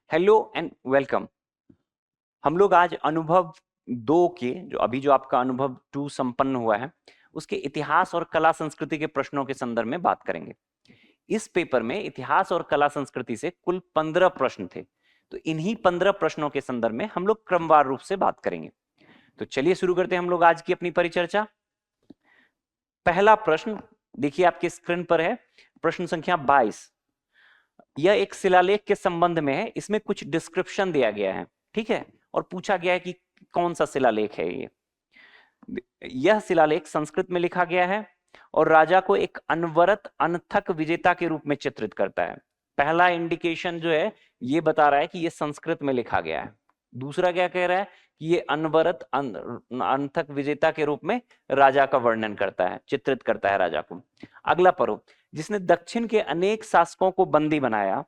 Hello and welcome. हम लोग आज अनुभव 2 के जो आपका अनुभव 2 संपन्न हुआ है उसके इतिहास और कला संस्कृति के प्रश्नों के संदर्भ में बात करेंगे। इस पेपर में इतिहास और कला संस्कृति से कुल 15 प्रश्न थे, तो इन्हीं 15 प्रश्नों के संदर्भ में हम लोग क्रमवार रूप से बात करेंगे। तो चलिए शुरू करते हैं हम लोग आज की अपनी परिचर्चा। पहला प्रश्न देखिए आपके स्क्रीन पर है, प्रश्न संख्या 22। यह एक शिलालेख के संबंध में है, इसमें कुछ डिस्क्रिप्शन दिया गया है, ठीक है, और पूछा गया है कि कौन सा शिलालेख है ये। यह शिलालेख संस्कृत में लिखा गया है और राजा को एक अनवरत अनथक विजेता के रूप में चित्रित करता है। पहला इंडिकेशन जो है ये बता रहा है कि ये संस्कृत में लिखा गया है। दूसरा क्या कह रहा है कि ये अनवरत अनथक विजेता के रूप में राजा का वर्णन करता है, चित्रित करता है राजा को। अगला पढ़ो, जिसने दक्षिण के अनेक शासकों को बंदी बनाया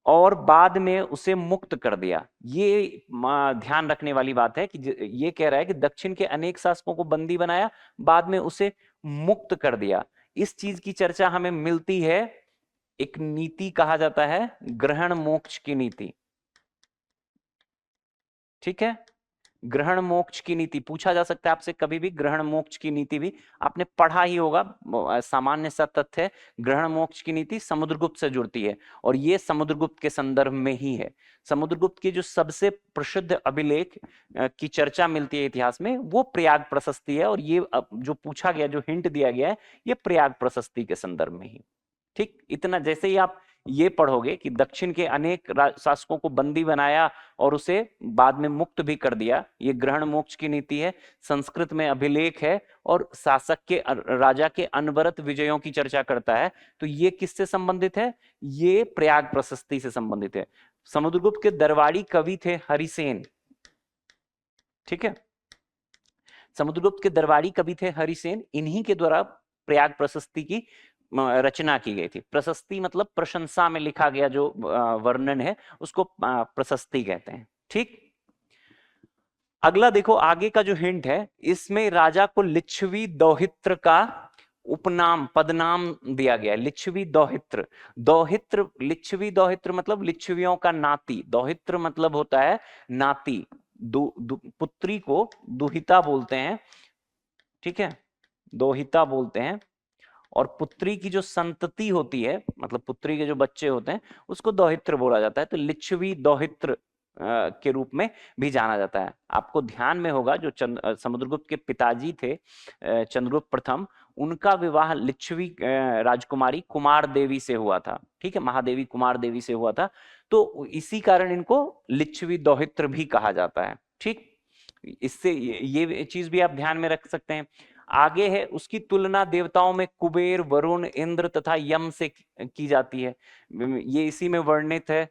और बाद में उसे मुक्त कर दिया। ये ध्यान रखने वाली बात है कि ये कह रहा है कि दक्षिण के अनेक शासकों को बंदी बनाया, बाद में उसे मुक्त कर दिया। इस चीज की चर्चा हमें मिलती है, एक नीति कहा जाता है ग्रहण मोक्ष की नीति, ठीक है। ग्रहण मोक्ष की नीति पूछा जा सकता है आपसे कभी भी, ग्रहण मोक्ष की नीति भी आपने पढ़ा ही होगा, सामान्य सा तथ्य है। ग्रहण मोक्ष की नीति समुद्रगुप्त से जुड़ती है और ये समुद्रगुप्त के संदर्भ में ही है। समुद्रगुप्त की जो सबसे प्रसिद्ध अभिलेख की चर्चा मिलती है इतिहास में वो प्रयाग प्रशस्ति है, और ये जो पूछा गया, जो हिंट दिया गया है, ये प्रयाग प्रशस्ति के संदर्भ में ही। ठीक, इतना जैसे ही आप ये पढ़ोगे कि दक्षिण के अनेक शासकों को बंदी बनाया और उसे बाद में मुक्त भी कर दिया, ये ग्रहण मोक्ष की नीति है, संस्कृत में अभिलेख है और शासक के राजा के अनवरत विजयों की चर्चा करता है, तो ये किससे संबंधित है? ये प्रयाग प्रशस्ति से संबंधित है। समुद्रगुप्त के दरबारी कवि थे हरिसेन, ठीक है। समुद्रगुप्त के दरबारी कवि थे हरिसेन, इन्हीं के द्वारा प्रयाग प्रशस्ति की रचना की गई थी। प्रशस्ति मतलब प्रशंसा में लिखा गया जो वर्णन है उसको प्रशस्ति कहते हैं, ठीक। अगला देखो, आगे का जो हिंट है इसमें राजा को लिच्छवी दौहित्र का उपनाम पदनाम दिया गया है। लिच्छवी दौहित्र, दौहित्र लिच्छवी दौहित्र मतलब लिच्छवियों का नाती, दौहित्र मतलब होता है नाती। पुत्री को दुहिता बोलते हैं, ठीक है, दोहिता बोलते हैं। और पुत्री की जो संतति होती है, मतलब पुत्री के जो बच्चे होते हैं, उसको दौहित्र बोला जाता है। तो लिच्छवी दौहित्र के रूप में भी जाना जाता है। आपको ध्यान में होगा जो समुद्रगुप्त के पिताजी थे चंद्रगुप्त प्रथम, उनका विवाह लिच्छवी राजकुमारी कुमार देवी से हुआ था, ठीक है, महादेवी कुमार देवी से हुआ था। तो इसी कारण इनको लिच्छवी दौहित्र भी कहा जाता है, ठीक। इससे ये चीज भी आप ध्यान में रख सकते हैं। आगे है, उसकी तुलना देवताओं में कुबेर, वरुण, इंद्र तथा यम से की जाती है, ये इसी में वर्णित है।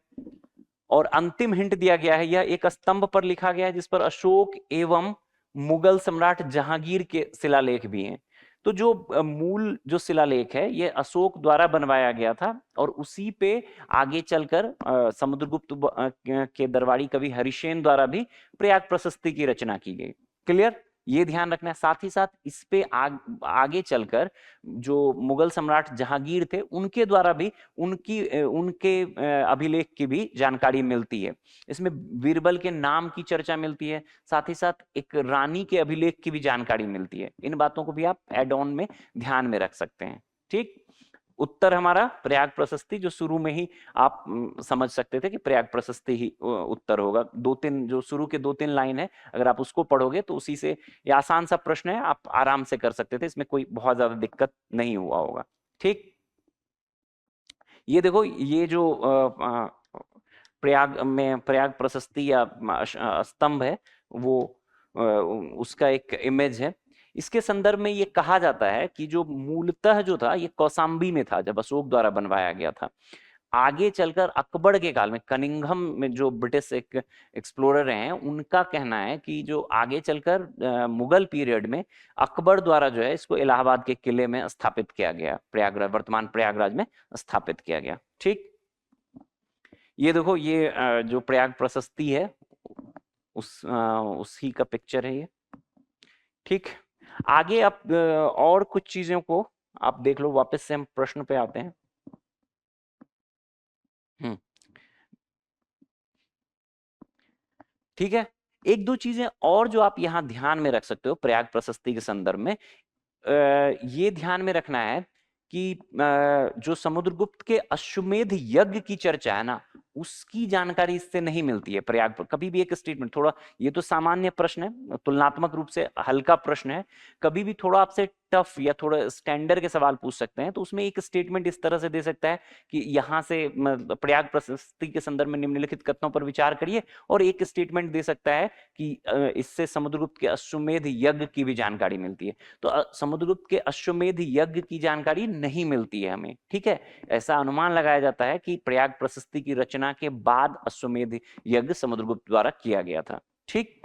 और अंतिम हिंट दिया गया है, यह एक स्तंभ पर लिखा गया है जिस पर अशोक एवं मुगल सम्राट जहांगीर के शिलालेख भी हैं। तो जो मूल जो शिलालेख है ये अशोक द्वारा बनवाया गया था और उसी पे आगे चलकर समुद्रगुप्त के दरबारी कवि हरिसेन द्वारा भी प्रयाग प्रशस्ति की रचना की गई। क्लियर, ये ध्यान रखना है। साथ ही साथ इस पे आगे चलकर जो मुगल सम्राट जहांगीर थे उनके द्वारा भी उनके अभिलेख की भी जानकारी मिलती है। इसमें बीरबल के नाम की चर्चा मिलती है, साथ ही साथ एक रानी के अभिलेख की भी जानकारी मिलती है। इन बातों को भी आप एड ऑन में ध्यान में रख सकते हैं, ठीक। उत्तर हमारा प्रयाग प्रशस्ति, जो शुरू में ही आप समझ सकते थे कि प्रयाग प्रशस्ति ही उत्तर होगा। दो तीन जो शुरू के 2-3 लाइन है, अगर आप उसको पढ़ोगे तो उसी से, ये आसान सा प्रश्न है, आप आराम से कर सकते थे, इसमें कोई बहुत ज्यादा दिक्कत नहीं हुआ होगा, ठीक। ये देखो, ये जो प्रयाग में प्रयाग प्रशस्ति या स्तंभ है वो उसका एक इमेज है। इसके संदर्भ में ये कहा जाता है कि जो मूलतः जो था ये कौसाम्बी में था जब अशोक द्वारा बनवाया गया था। आगे चलकर अकबर के काल में, कनिंघम में जो ब्रिटिश एक एक्सप्लोरर हैं उनका कहना है कि जो आगे चलकर मुगल पीरियड में अकबर द्वारा जो है इसको इलाहाबाद के किले में स्थापित किया गया, प्रयागराज, वर्तमान प्रयागराज में स्थापित किया गया, ठीक। ये देखो, ये जो प्रयाग प्रशस्ति है उसी का पिक्चर है ये, ठीक। आगे आप और कुछ चीजों को आप देख लो, वापस से हम प्रश्न पे आते हैं। ठीक है। एक दो चीजें और जो आप यहाँ ध्यान में रख सकते हो प्रयाग प्रशस्ति के संदर्भ में, ये ध्यान में रखना है कि जो समुद्रगुप्त के अश्वमेध यज्ञ की चर्चा है ना, उसकी जानकारी इससे नहीं मिलती है प्रयाग पर। कभी भी एक स्टेटमेंट थोड़ा, ये तो सामान्य प्रश्न है, तुलनात्मक रूप से हल्का प्रश्न है, कभी भी थोड़ा आपसे टफ या थोड़ा स्टैंडर्ड के सवाल पूछ सकते हैं, तो उसमें एक स्टेटमेंट इस तरह से दे सकता है कि यहाँ से प्रयाग प्रशस्ति के संदर्भ में निम्नलिखित कथनों पर विचार करिए, और एक स्टेटमेंट दे सकता है कि इससे समुद्रगुप्त के अश्वमेध यज्ञ की भी जानकारी मिलती है। तो समुद्रगुप्त के अश्वमेध यज्ञ की जानकारी नहीं मिलती है हमें, ठीक है। ऐसा अनुमान लगाया जाता है कि प्रयाग प्रशस्ति की रचना के बाद अश्वमेध यज्ञ समुद्रगुप्त द्वारा किया गया था, ठीक।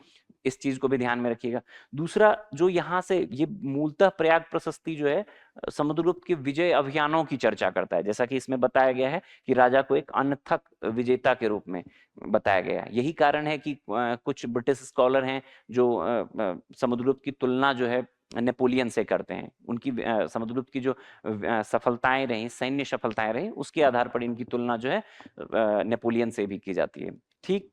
इस चीज को भी ध्यान में रखिएगा। दूसरा जो यहां से ये मूलतः प्रयाग प्रशस्ति जो है समुद्रगुप्त के विजय अभियानों की चर्चा करता है, जैसा कि इसमें बताया गया है कि राजा को एक अनथक विजेता के रूप में बताया गया है। यही कारण है कि कुछ ब्रिटिश स्कॉलर हैं जो समुद्रगुप्त की तुलना जो है नेपोलियन से करते हैं। उनकी समुद्रगुप्त की जो सफलताएं रही, सैन्य सफलताएं रही, उसके आधार पर इनकी तुलना जो है नेपोलियन से भी की जाती है, ठीक।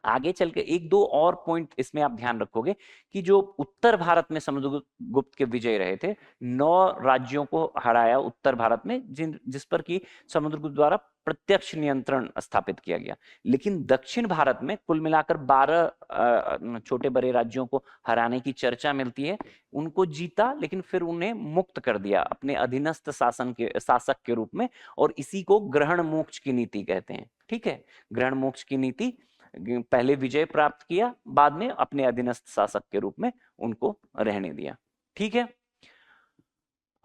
आगे चल के एक दो और पॉइंट इसमें आप ध्यान रखोगे कि जो उत्तर भारत में समुद्रगुप्त के विजय रहे थे, 9 राज्यों को हराया उत्तर भारत में, जिस पर कि समुद्रगुप्त द्वारा प्रत्यक्ष नियंत्रण स्थापित किया गया। लेकिन दक्षिण भारत में कुल मिलाकर 12 छोटे बड़े राज्यों को हराने की चर्चा मिलती है। उनको जीता, लेकिन फिर उन्हें मुक्त कर दिया अपने अधीनस्थ शासक के रूप में, और इसी को ग्रहण मोक्ष की नीति कहते हैं, ठीक है। ग्रहण मोक्ष की नीति, पहले विजय प्राप्त किया, बाद में अपने अधीनस्थ शासक के रूप में उनको रहने दिया, ठीक है।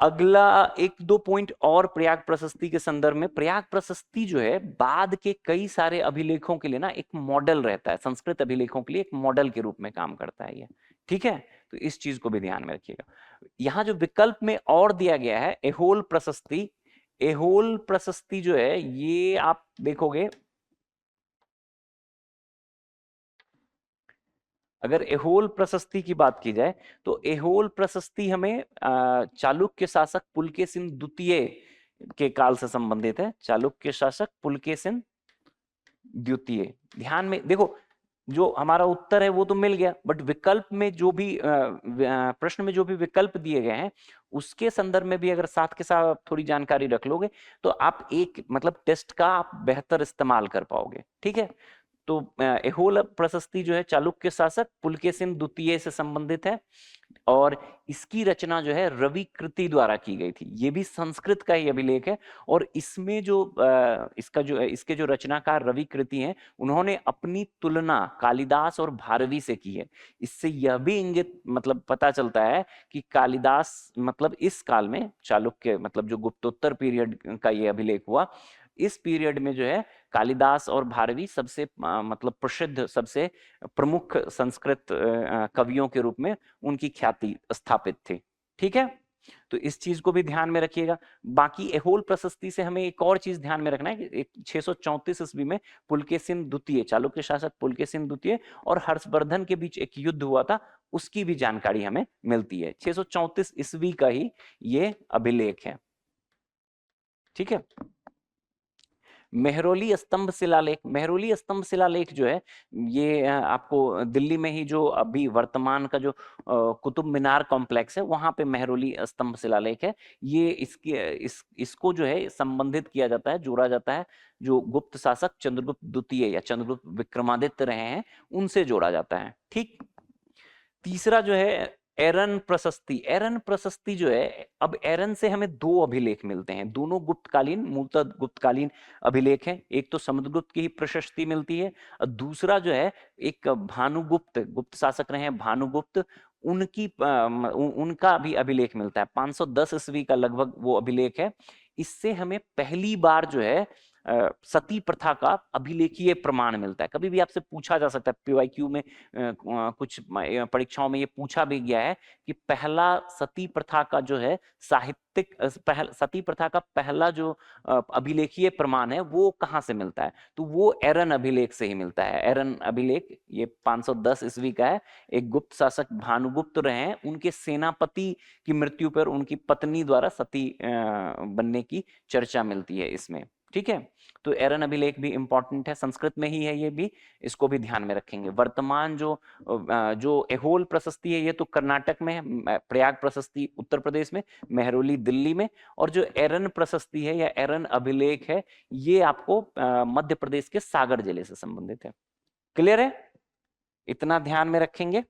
अगला एक दो पॉइंट और प्रयाग प्रशस्ति के संदर्भ में, प्रयाग प्रशस्ति जो है बाद के कई सारे अभिलेखों के लिए ना एक मॉडल रहता है, संस्कृत अभिलेखों के लिए एक मॉडल के रूप में काम करता है ये, ठीक है। तो इस चीज को भी ध्यान में रखिएगा। यहाँ जो विकल्प में और दिया गया है एहोल प्रशस्ति, एहोल प्रशस्ति जो है ये आप देखोगे, अगर एहोल प्रशस्ति की बात की जाए तो एहोल प्रशस्ति हमें चालुक्य शासक पुलकेशिन द्वितीय के काल से संबंधित है। चालुक्य शासक पुलकेशिन द्वितीय, ध्यान में देखो, जो हमारा उत्तर है वो तो मिल गया, बट विकल्प में जो भी प्रश्न में जो भी विकल्प दिए गए हैं उसके संदर्भ में भी अगर साथ के साथ थोड़ी जानकारी रख लोगे तो आप एक मतलब टेस्ट का आप बेहतर इस्तेमाल कर पाओगे, ठीक है। तो एहोल प्रशस्ति जो है चालुक्य शासक पुलकेशिन द्वितीय से संबंधित है, और इसकी रचना जो है रवि कृति द्वारा की गई थी। ये भी संस्कृत का ही अभिलेख है, और इसमें जो इसके जो रचनाकार रवि कृति हैं, उन्होंने अपनी तुलना कालिदास और भारवी से की है। इससे यह भी इंगित मतलब पता चलता है कि कालिदास मतलब इस काल में, चालुक्य मतलब जो गुप्तोत्तर पीरियड का ये अभिलेख हुआ, इस पीरियड में जो है कालिदास और भारवी सबसे मतलब प्रसिद्ध, सबसे प्रमुख संस्कृत कवियों के रूप में उनकी ख्याति स्थापित थी, ठीक है। तो इस चीज को भी ध्यान में रखिएगा। बाकी एहोल प्रशस्ति से हमें एक और चीज ध्यान में रखना है कि 634 ईस्वी में पुलकेशिन द्वितीय, चालुक्य शासक पुलकेशिन द्वितीय और हर्षवर्धन के बीच एक युद्ध हुआ था, उसकी भी जानकारी हमें मिलती है। 634 ईस्वी का ही ये अभिलेख है, ठीक है। मेहरौली स्तंभ शिलालेख, मेहरौली स्तंभ शिलालेख जो है ये आपको दिल्ली में ही जो अभी वर्तमान का जो कुतुब मीनार कॉम्प्लेक्स है वहां पे मेहरौली स्तंभ शिलालेख है। ये इसको जो है संबंधित किया जाता है, जोड़ा जाता है जो गुप्त शासक चंद्रगुप्त द्वितीय या चंद्रगुप्त विक्रमादित्य रहे हैं उनसे जोड़ा जाता है, ठीक। तीसरा जो है एरन प्रशस्ति, एरन प्रशस्ति जो है, अब एरन से हमें 2 अभिलेख मिलते हैं, दोनों गुप्तकालीन, मूलतः गुप्तकालीन अभिलेख हैं। एक तो समुद्रगुप्त की ही प्रशस्ति मिलती है, और दूसरा जो है एक भानुगुप्त, गुप्त शासक रहे हैं भानुगुप्त, उनका भी अभिलेख मिलता है। 510 ईस्वी का लगभग वो अभिलेख है। इससे हमें पहली बार जो है सती प्रथा का अभिलेखीय प्रमाण मिलता है। कभी भी आपसे पूछा जा सकता है पीवाईक्यू में, कुछ परीक्षाओं में ये पूछा भी गया है कि पहला सती प्रथा का जो है साहित्यिक सती प्रथा का पहला जो अभिलेखीय प्रमाण है वो कहाँ से मिलता है, तो वो एरन अभिलेख से ही मिलता है। एरन अभिलेख ये 510 ईस्वी का है। एक गुप्त शासक भानुगुप्त रहे हैं, उनके सेनापति की मृत्यु पर उनकी पत्नी द्वारा सती बनने की चर्चा मिलती है इसमें, ठीक है, तो एरन अभिलेख भी इंपॉर्टेंट है, संस्कृत में ही है ये भी, इसको भी ध्यान में रखेंगे। वर्तमान जो एहोल प्रशस्ति है ये तो कर्नाटक में है, प्रयाग प्रशस्ति उत्तर प्रदेश में, मेहरौली दिल्ली में, और जो एरन प्रशस्ति है या एरन अभिलेख है ये आपको मध्य प्रदेश के सागर जिले से संबंधित है। क्लियर है, इतना ध्यान में रखेंगे।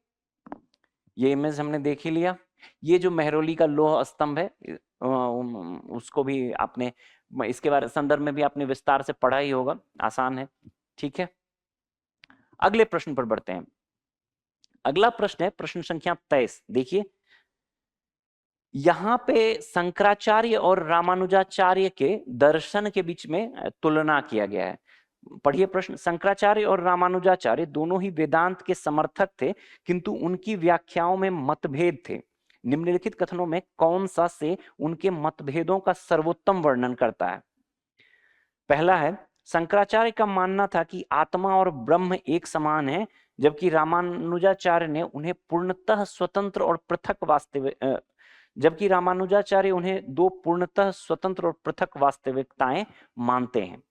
ये इमेज हमने देख ही लिया। ये जो मेहरौली का लौह स्तंभ है उसको भी आपने इसके बारे संदर्भ में भी आपने विस्तार से पढ़ा ही होगा, आसान है। ठीक है, अगले प्रश्न पर बढ़ते हैं। अगला प्रश्न है प्रश्न संख्या 23। देखिए यहां पे शंकराचार्य और रामानुजाचार्य के दर्शन के बीच में तुलना किया गया है। पढ़िए प्रश्न। शंकराचार्य और रामानुजाचार्य दोनों ही वेदांत के समर्थक थे, किंतु उनकी व्याख्याओं में मतभेद थे। निम्नलिखित कथनों में कौन सा से उनके मतभेदों का सर्वोत्तम वर्णन करता है? पहला है, शंकराचार्य का मानना था कि आत्मा और ब्रह्म एक समान है, जबकि रामानुजाचार्य ने उन्हें पूर्णतः स्वतंत्र और पृथक दो पूर्णतः स्वतंत्र और पृथक वास्तविकताएं मानते हैं।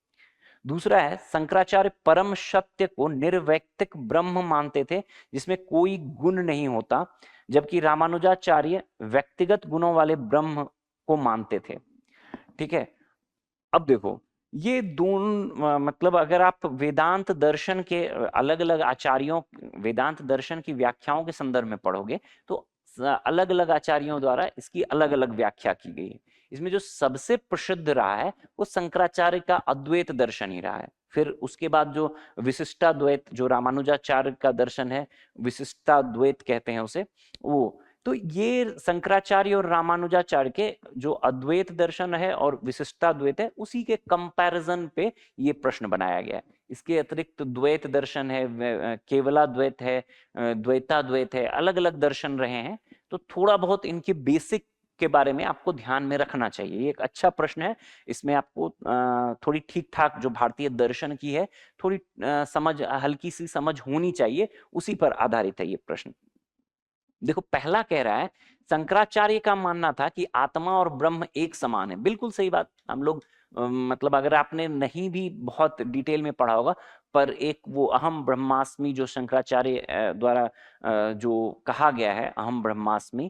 दूसरा है, शंकराचार्य परम सत्य को निर्वैयक्तिक ब्रह्म मानते थे जिसमें कोई गुण नहीं होता, जबकि रामानुजाचार्य व्यक्तिगत गुणों वाले ब्रह्म को मानते थे। ठीक है, अब देखो ये दोनों मतलब अगर आप वेदांत दर्शन के अलग अलग आचार्यों, वेदांत दर्शन की व्याख्याओं के संदर्भ में पढ़ोगे तो अलग अलग आचार्यों द्वारा इसकी अलग अलग व्याख्या की गई है। इसमें जो सबसे प्रसिद्ध रहा है वो शंकराचार्य का अद्वैत दर्शन ही रहा है। फिर उसके बाद जो विशिष्टाद्वैत, जो रामानुजाचार्य का दर्शन है, विशिष्टाद्वैत कहते हैं उसे, वो तो ये शंकराचार्य और रामानुजाचार्य के जो अद्वैत दर्शन है और विशिष्टाद्वैत है उसी के कंपैरिजन पे ये प्रश्न बनाया गया है। इसके अतिरिक्त द्वैत दर्शन है, केवलाद्वैत है, द्वैताद्वैत है, अलग अलग दर्शन रहे हैं। तो थोड़ा बहुत इनके बेसिक के बारे में आपको ध्यान में रखना चाहिए। ये एक अच्छा प्रश्न है, इसमें आपको थोड़ी ठीक ठाक जो भारतीय दर्शन की है थोड़ी समझ, हल्की सी समझ होनी चाहिए, उसी पर आधारित है ये प्रश्न। देखो पहला कह रहा है, शंकराचार्य का मानना था कि आत्मा और ब्रह्म एक समान है। बिल्कुल सही बात। हम लोग मतलब अगर आपने नहीं भी बहुत डिटेल में पढ़ा होगा, पर एक वो अहम ब्रह्मास्मि जो शंकराचार्य द्वारा जो कहा गया है, अहम ब्रह्मास्मि,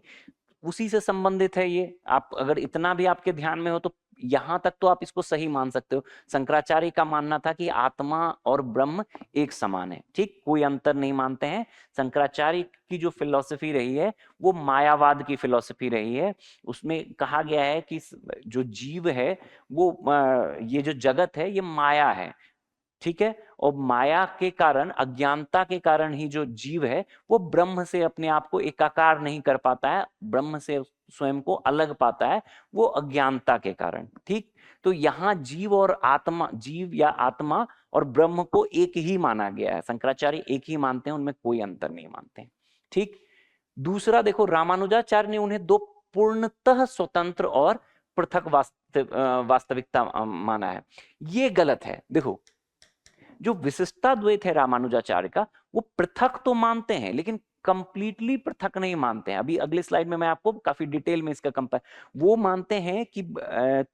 उसी से संबंधित है ये। आप अगर इतना भी आपके ध्यान में हो तो यहां तक तो आप इसको सही मान सकते हो। शंकराचार्य का मानना था कि आत्मा और ब्रह्म एक समान है, ठीक, कोई अंतर नहीं मानते हैं। शंकराचार्य की जो फिलॉसफी रही है वो मायावाद की फिलॉसफी रही है। उसमें कहा गया है कि जो जीव है वो ये जो जगत है ये माया है, ठीक है, और माया के कारण, अज्ञानता के कारण ही जो जीव है वो ब्रह्म से अपने आप को एकाकार नहीं कर पाता है, ब्रह्म से स्वयं को अलग पाता है, वो अज्ञानता के कारण। ठीक, तो यहाँ जीव और आत्मा, जीव या आत्मा और ब्रह्म को एक ही माना गया है। शंकराचार्य एक ही मानते हैं, उनमें कोई अंतर नहीं मानते हैं। ठीक, दूसरा देखो, रामानुजाचार्य ने उन्हें दो पूर्णतः स्वतंत्र और पृथक वास्तविकता माना है। ये गलत है। देखो जो विशिष्टाद्वैत है रामानुजाचार्य का, वो पृथक तो मानते हैं लेकिन कंप्लीटली पृथक नहीं मानते हैं। अभी अगले स्लाइड में मैं आपको काफी डिटेल में इसका कंपेयर, वो मानते हैं कि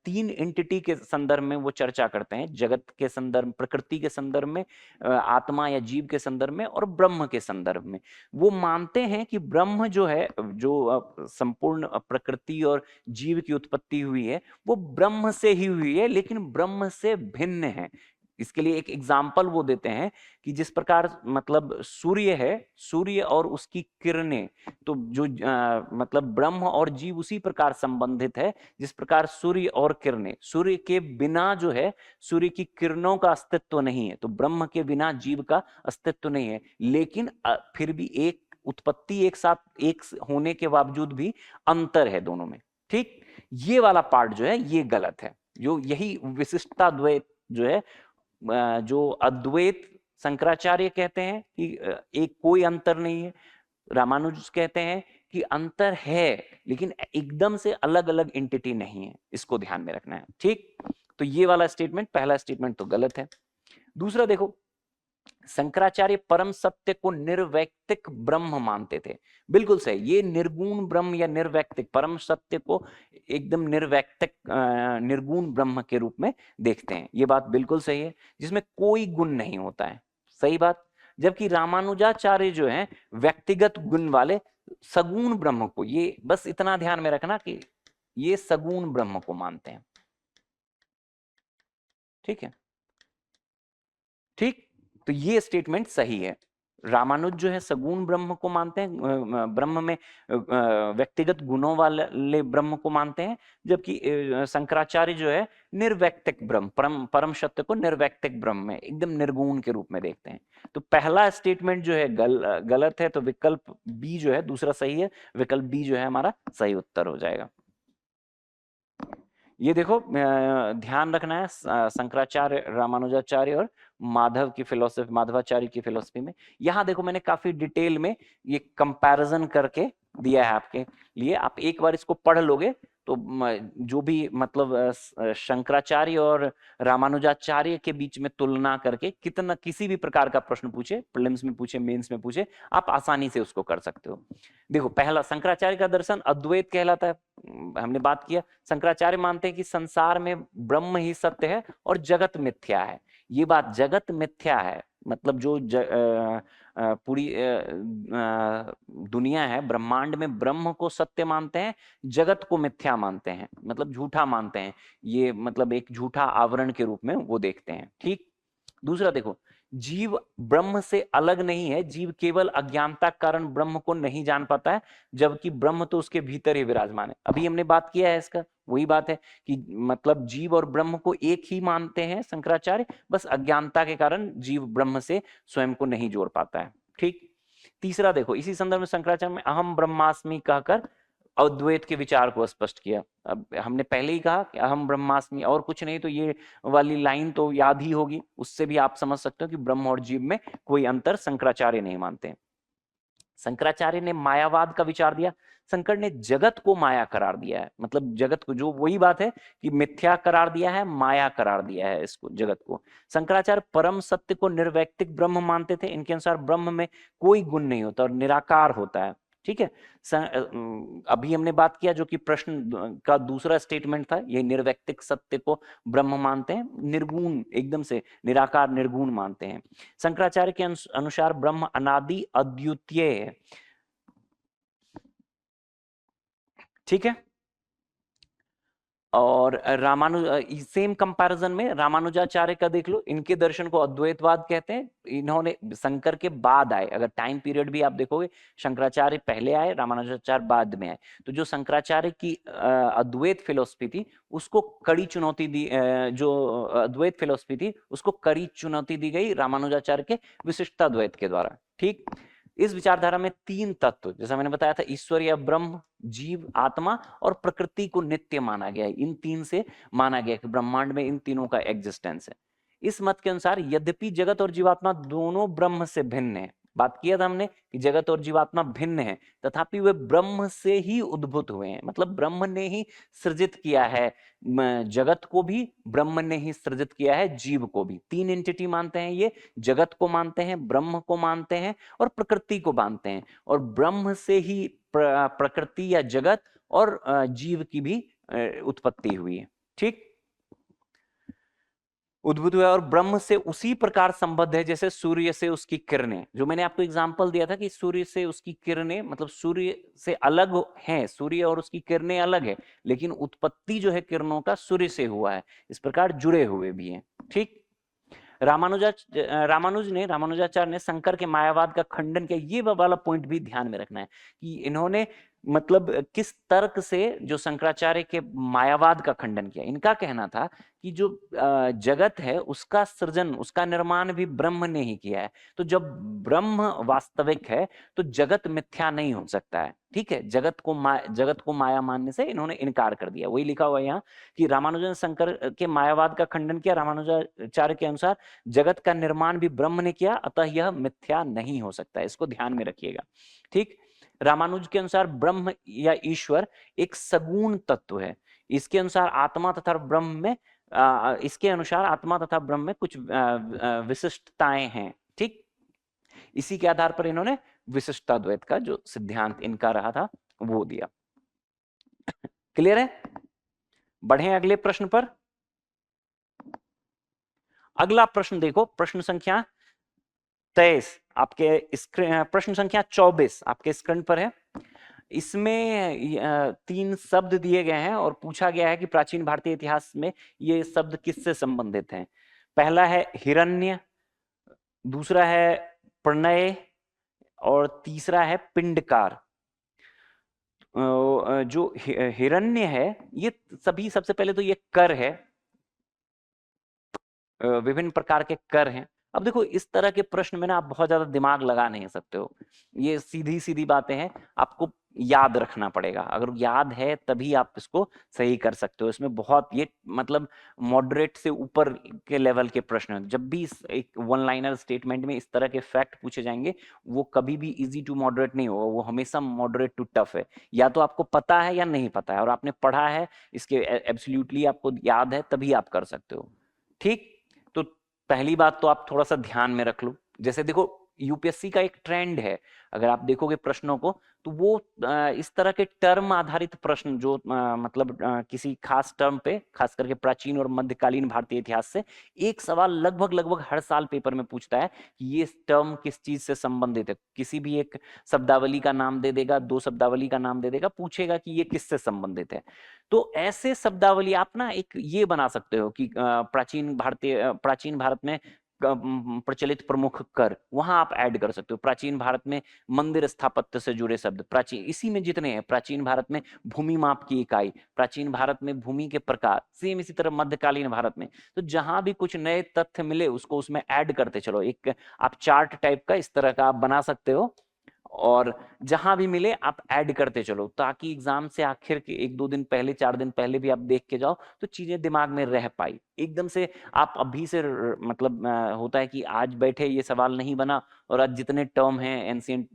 तीन एंटिटी के संदर्भ में वो चर्चा करते हैं, जगत के संदर्भ, प्रकृति के संदर्भ में, आत्मा या जीव के संदर्भ में और ब्रह्म के संदर्भ में। वो मानते हैं कि ब्रह्म जो है, जो संपूर्ण प्रकृति और जीव की उत्पत्ति हुई है वो ब्रह्म से ही हुई है, लेकिन ब्रह्म से भिन्न है। इसके लिए एक एग्जाम्पल वो देते हैं कि जिस प्रकार मतलब सूर्य है, सूर्य और उसकी किरणें, तो जो मतलब ब्रह्म और जीव उसी प्रकार संबंधित है जिस प्रकार सूर्य और किरणें, सूर्य के बिना जो है, सूर्य की किरणों का अस्तित्व नहीं है, तो ब्रह्म के बिना जीव का अस्तित्व नहीं है। लेकिन फिर भी एक उत्पत्ति एक साथ एक होने के बावजूद भी अंतर है दोनों में। ठीक, ये वाला पार्ट जो है ये गलत है। जो यही विशिष्टाद्वैत जो है, जो अद्वैत शंकराचार्य कहते हैं कि एक कोई अंतर नहीं है, रामानुज कहते हैं कि अंतर है लेकिन एकदम से अलग अलग एंटिटी नहीं है। इसको ध्यान में रखना है। ठीक, तो ये वाला स्टेटमेंट, पहला स्टेटमेंट तो गलत है। दूसरा देखो, शंकराचार्य परम सत्य को निर्वैयक्तिक ब्रह्म मानते थे। बिल्कुल सही, ये निर्गुण ब्रह्म या निर्वैयक्तिक परम सत्य को एकदम निर्वैयक्तिक निर्गुण ब्रह्म के रूप में देखते हैं। ये बात बिल्कुल सही है, जिसमें कोई गुण नहीं होता है, सही बात। जबकि रामानुजाचार्य जो है व्यक्तिगत गुण वाले सगुण ब्रह्म को, ये बस इतना ध्यान में रखना कि ये सगुण ब्रह्म को मानते हैं। ठीक है, ठीक, तो ये स्टेटमेंट सही है। रामानुज जो है सगुण ब्रह्म को मानते हैं, ब्रह्म में व्यक्तिगत गुणों वाले ब्रह्म को मानते हैं, जबकि शंकराचार्य जो है निर्वैयक्तिक ब्रह्म, परम सत्य को निर्वैयक्तिक ब्रह्म में एकदम निर्गुण के रूप में देखते हैं। तो पहला स्टेटमेंट जो है गलत है, तो विकल्प बी जो है दूसरा सही है, विकल्प बी जो है हमारा सही उत्तर हो जाएगा। ये देखो ध्यान रखना है, शंकराचार्य, रामानुजाचार्य और माधव की फिलोसफी, माधवाचार्य की फिलोसफी में, यहाँ देखो मैंने काफी डिटेल में ये कंपैरिजन करके दिया है आपके लिए। आप एक बार इसको पढ़ लोगे तो जो भी मतलब शंकराचार्य और रामानुजाचार्य के बीच में तुलना करके कितना किसी भी प्रकार का प्रश्न पूछे, प्रीलिम्स में पूछे, मेंस में पूछे, आप आसानी से उसको कर सकते हो। देखो पहला, शंकराचार्य का दर्शन अद्वैत कहलाता है, हमने बात किया। शंकराचार्य मानते हैं कि संसार में ब्रह्म ही सत्य है और जगत मिथ्या है। ये बात, जगत मिथ्या है मतलब जो पूरी दुनिया है, ब्रह्मांड में ब्रह्म को सत्य मानते हैं, जगत को मिथ्या मानते हैं, मतलब झूठा मानते हैं। ये मतलब एक झूठा आवरण के रूप में वो देखते हैं। ठीक, दूसरा देखो, जीव ब्रह्म से अलग नहीं है, जीव केवल अज्ञानता कारण ब्रह्म को नहीं जान पाता है, जबकि ब्रह्म तो उसके भीतर ही विराजमान है। अभी हमने बात किया है इसका, वही बात है कि मतलब जीव और ब्रह्म को एक ही मानते हैं शंकराचार्य, बस अज्ञानता के कारण जीव ब्रह्म से स्वयं को नहीं जोड़ पाता है। ठीक, तीसरा देखो, इसी संदर्भ में शंकराचार्य में अहम ब्रह्मास्मि कहकर अद्वैत के विचार को स्पष्ट किया। अब हमने पहले ही कहा कि अहम ब्रह्मास्मि, और कुछ नहीं तो ये वाली लाइन तो याद ही होगी, उससे भी आप समझ सकते हो कि ब्रह्म और जीव में कोई अंतर शंकराचार्य नहीं मानते। शंकराचार्य ने मायावाद का विचार दिया। शंकर ने जगत को माया करार दिया है, मतलब जगत को, जो वही बात है कि मिथ्या करार दिया है, माया करार दिया है इसको, जगत को। शंकराचार्य परम सत्य को निर्वैयक्तिक ब्रह्म मानते थे। इनके अनुसार ब्रह्म में कोई गुण नहीं होता और निराकार होता है। ठीक है, अभी हमने बात किया जो कि प्रश्न का दूसरा स्टेटमेंट था, ये निर्वैयक्तिक सत्य को ब्रह्म मानते हैं, निर्गुण, एकदम से निराकार निर्गुण मानते हैं। शंकराचार्य के अनुसार ब्रह्म अनादि अद्वितीय है। ठीक है, और सेम कंपैरिजन में रामानुजाचार्य का देख लो, इनके दर्शन को अद्वैतवाद कहते हैं। इन्होंने शंकर के बाद आए, अगर टाइम पीरियड भी आप देखोगे, शंकराचार्य पहले आए, रामानुजाचार्य बाद में आए। तो जो शंकराचार्य की अद्वैत फिलोसफी थी उसको कड़ी चुनौती दी, जो अद्वैत फिलोसफी थी उसको कड़ी चुनौती दी गई रामानुजाचार्य के विशिष्टाद्वैत के द्वारा। ठीक, इस विचारधारा में तीन तत्व, जैसा मैंने बताया था, ईश्वर या ब्रह्म, जीव आत्मा और प्रकृति को नित्य माना गया है। इन तीन से माना गया कि ब्रह्मांड में इन तीनों का एग्जिस्टेंस है। इस मत के अनुसार यद्यपि जगत और जीवात्मा दोनों ब्रह्म से भिन्न है, बात किया था हमने कि जगत और जीवात्मा भिन्न है, तथापि वे ब्रह्म से ही उद्भूत हुए हैं, मतलब ब्रह्म ने ही सृजित किया है जगत को भी, ब्रह्म ने ही सृजित किया है जीव को भी। तीन एंटिटी मानते हैं ये, जगत को मानते हैं, ब्रह्म को मानते हैं और प्रकृति को मानते हैं। और ब्रह्म से ही प्रकृति या जगत और जीव की भी उत्पत्ति हुई है। ठीक, उद्भूत हुआ और ब्रह्म से उसी प्रकार संबद्ध है जैसे सूर्य से उसकी किरणें। जो मैंने आपको एग्जांपल दिया था कि सूर्य से उसकी किरणें, मतलब सूर्य से अलग हैं, सूर्य और उसकी किरणें अलग है, लेकिन उत्पत्ति जो है किरणों का सूर्य से हुआ है, इस प्रकार जुड़े हुए भी हैं। ठीक, रामानुजाचार्य ने शंकर के मायावाद का खंडन किया। ये वाला पॉइंट भी ध्यान में रखना है कि इन्होंने मतलब किस तर्क से जो शंकराचार्य के मायावाद का खंडन किया। इनका कहना था कि जो जगत है उसका सृजन, उसका निर्माण भी ब्रह्म ने ही किया है। तो जब ब्रह्म वास्तविक है तो जगत मिथ्या नहीं हो सकता है। ठीक है, जगत को माया मानने से इन्होंने इनकार कर दिया। वही लिखा हुआ है यहाँ कि रामानुजन शंकर के मायावाद का खंडन किया। रामानुजाचार्य के अनुसार जगत का निर्माण भी ब्रह्म ने किया, अतः यह मिथ्या नहीं हो सकता। इसको ध्यान में रखिएगा। ठीक, रामानुज के अनुसार ब्रह्म या ईश्वर एक सगुण तत्व है। इसके अनुसार आत्मा तथा ब्रह्म में इसके अनुसार आत्मा तथा ब्रह्म में कुछ विशिष्टताएं हैं। ठीक, इसी के आधार पर इन्होंने विशिष्टाद्वैत का जो सिद्धांत इनका रहा था वो दिया। क्लियर है? बढ़े अगले प्रश्न पर। अगला प्रश्न देखो, प्रश्न संख्या 23 आपके स्क्रीन, प्रश्न संख्या 24 आपके स्क्रीन पर है। इसमें 3 शब्द दिए गए हैं और पूछा गया है कि प्राचीन भारतीय इतिहास में ये शब्द किससे संबंधित हैं। पहला है हिरण्य, दूसरा है प्रणय और तीसरा है पिंडकार। जो हिरण्य है ये सभी, सबसे पहले तो ये कर है, विभिन्न प्रकार के कर हैं। अब देखो इस तरह के प्रश्न में ना आप बहुत ज्यादा दिमाग लगा नहीं सकते हो, ये सीधी सीधी बातें हैं, आपको याद रखना पड़ेगा। अगर याद है तभी आप इसको सही कर सकते हो। इसमें बहुत ये मतलब मॉडरेट से ऊपर के लेवल के प्रश्न, जब भी एक वन लाइनर स्टेटमेंट में इस तरह के फैक्ट पूछे जाएंगे वो कभी भी इजी टू मॉडरेट नहीं होगा, वो हमेशा मॉडरेट टू टफ है। या तो आपको पता है या नहीं पता है, और आपने पढ़ा है, इसके एब्सोल्युटली आपको याद है, तभी आप कर सकते हो। ठीक, तो पहली बात तो आप थोड़ा सा ध्यान में रख लो। जैसे देखो यूपीएससी का एक ट्रेंड है, अगर आप देखोगे प्रश्नों को तो वो इस तरह के टर्म आधारित प्रश्न जो मतलब किसी खास टर्म पे, खास करके प्राचीन और मध्यकालीन भारतीय इतिहास से एक सवाल लगभग लगभग हर साल पेपर में पूछता है कि ये टर्म किस चीज से संबंधित है। किसी भी एक शब्दावली का नाम दे देगा, 2 शब्दावली का नाम दे देगा, पूछेगा कि ये किससे संबंधित है। तो ऐसे शब्दावली आप ना एक ये बना सकते हो कि प्राचीन भारत में प्रचलित प्रमुख कर, वहां आप ऐड कर सकते हो। प्राचीन भारत में मंदिर स्थापत्य से जुड़े शब्द, प्राचीन इसी में जितने हैं, प्राचीन भारत में भूमि माप की इकाई, प्राचीन भारत में भूमि के प्रकार, सेम इसी तरह मध्यकालीन भारत में। तो जहां भी कुछ नए तथ्य मिले उसको उसमें ऐड करते चलो। एक आप चार्ट टाइप का इस तरह का आप बना सकते हो, और जहां भी मिले आप ऐड करते चलो, ताकि एग्जाम से आखिर के 1-2 दिन पहले, 4 दिन पहले भी आप देख के जाओ तो चीजें दिमाग में रह पाई। एकदम से आप अभी से मतलब होता है कि आज बैठे ये सवाल नहीं बना और आज जितने टर्म हैं एंशिएंट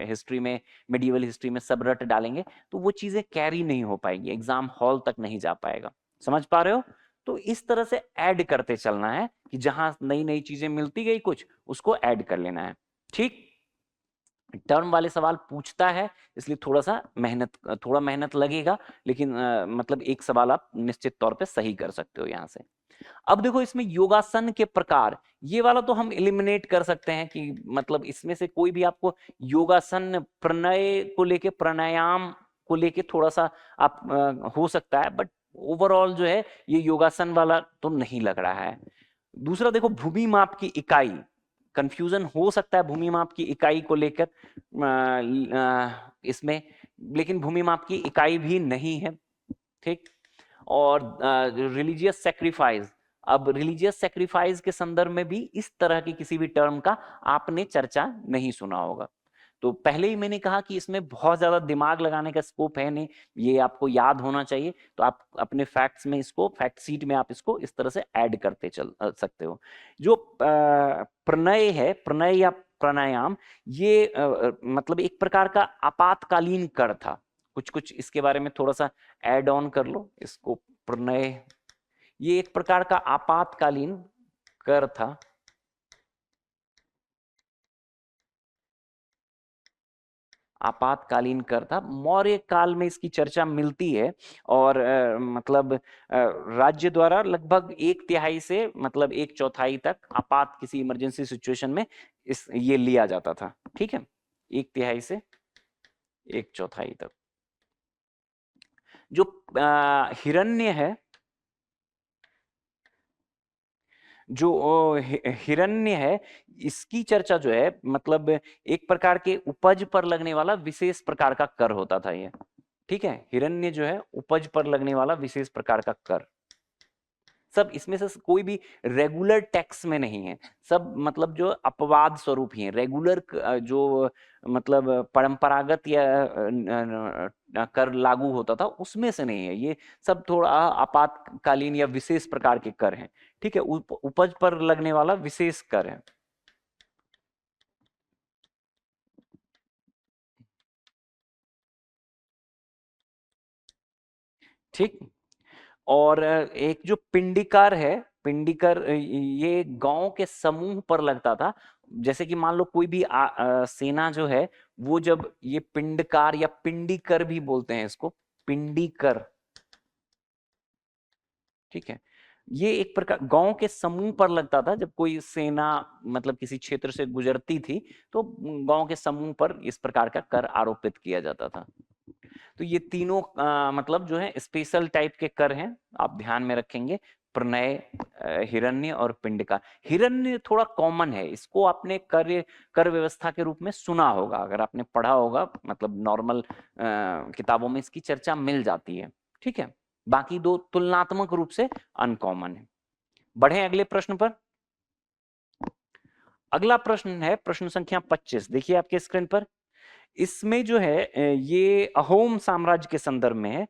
हिस्ट्री में, मिडिवल हिस्ट्री में सब रट डालेंगे, तो वो चीजें कैरी नहीं हो पाएगी, एग्जाम हॉल तक नहीं जा पाएगा। समझ पा रहे हो? तो इस तरह से ऐड करते चलना है कि जहां नई नई चीजें मिलती गई कुछ, उसको ऐड कर लेना है। ठीक, टर्म वाले सवाल पूछता है, इसलिए थोड़ा मेहनत लगेगा, लेकिन मतलब एक सवाल आप निश्चित तौर पे सही कर सकते हो यहां से। अब देखो इसमें योगासन के प्रकार, ये वाला तो हम एलिमिनेट कर सकते हैं कि मतलब इसमें से कोई भी आपको योगासन, प्रणय को लेके, प्राणायाम को लेके थोड़ा सा आप हो सकता है, बट ओवरऑल जो है ये योगासन वाला तो नहीं लग रहा है। दूसरा देखो भूमि माप की इकाई, कंफ्यूजन हो सकता है भूमि माप की इकाई को लेकर इसमें, लेकिन भूमि माप की इकाई भी नहीं है। ठीक, और रिलीजियस सेक्रीफाइस, अब रिलीजियस सेक्रीफाइस के संदर्भ में भी इस तरह की किसी भी टर्म का आपने चर्चा नहीं सुना होगा। तो पहले ही मैंने कहा कि इसमें बहुत ज्यादा दिमाग लगाने का स्कोप है नहीं, ये आपको याद होना चाहिए। तो आप अपने फैक्ट्स में इसको, फैक्ट सीट में आप इसको इस तरह से ऐड करते चल सकते हो। जो प्रणय है, प्रणय या प्राणायाम, ये मतलब एक प्रकार का आपातकालीन कर था। कुछ कुछ इसके बारे में थोड़ा सा ऐड ऑन कर लो इसको। प्रणय ये एक प्रकार का आपातकालीन कर था, आपातकालीन कर था। मौर्य काल में इसकी चर्चा मिलती है, और मतलब राज्य द्वारा लगभग 1/3 से मतलब 1/4 तक आपात किसी इमरजेंसी सिचुएशन में इस ये लिया जाता था। ठीक है, 1/3 से 1/4 तक। जो हिरण्य है, जो हिरण्य है, इसकी चर्चा जो है मतलब एक प्रकार के उपज पर लगने वाला विशेष प्रकार का कर होता था ये। ठीक है, हिरण्य जो है उपज पर लगने वाला विशेष प्रकार का कर। सब इसमें से कोई भी रेगुलर टैक्स में नहीं है, सब मतलब जो अपवाद स्वरूप ही है। रेगुलर जो मतलब परंपरागत या कर लागू होता था उसमें से नहीं है, ये सब थोड़ा आपातकालीन या विशेष प्रकार के कर हैं। ठीक है, उपज पर लगने वाला विशेष कर है। ठीक, और एक जो पिंडिकर है, पिंडिकर ये गांव के समूह पर लगता था। जैसे कि मान लो कोई भी सेना जो है वो जब ये पिंडकार या पिंडीकर भी बोलते हैं इसको, पिंडीकर, ठीक है, ये एक प्रकार गांव के समूह पर लगता था। जब कोई सेना मतलब किसी क्षेत्र से गुजरती थी तो गांव के समूह पर इस प्रकार का कर आरोपित किया जाता था। तो ये तीनों मतलब जो है स्पेशल टाइप के कर हैं, आप ध्यान में रखेंगे, प्रनय, हिरण्य और पिंडकार। हिरण्य थोड़ा कॉमन है, इसको आपने कर व्यवस्था के रूप में सुना होगा, अगर आपने पढ़ा होगा, मतलब नॉर्मल किताबों में इसकी चर्चा मिल जाती है, ठीक है। बाकी दो तुलनात्मक रूप से अनकॉमन है। बढ़े अगले प्रश्न पर। अगला प्रश्न है प्रश्न संख्या 25, देखिए आपके स्क्रीन पर। इसमें जो है ये अहोम साम्राज्य के संदर्भ में है।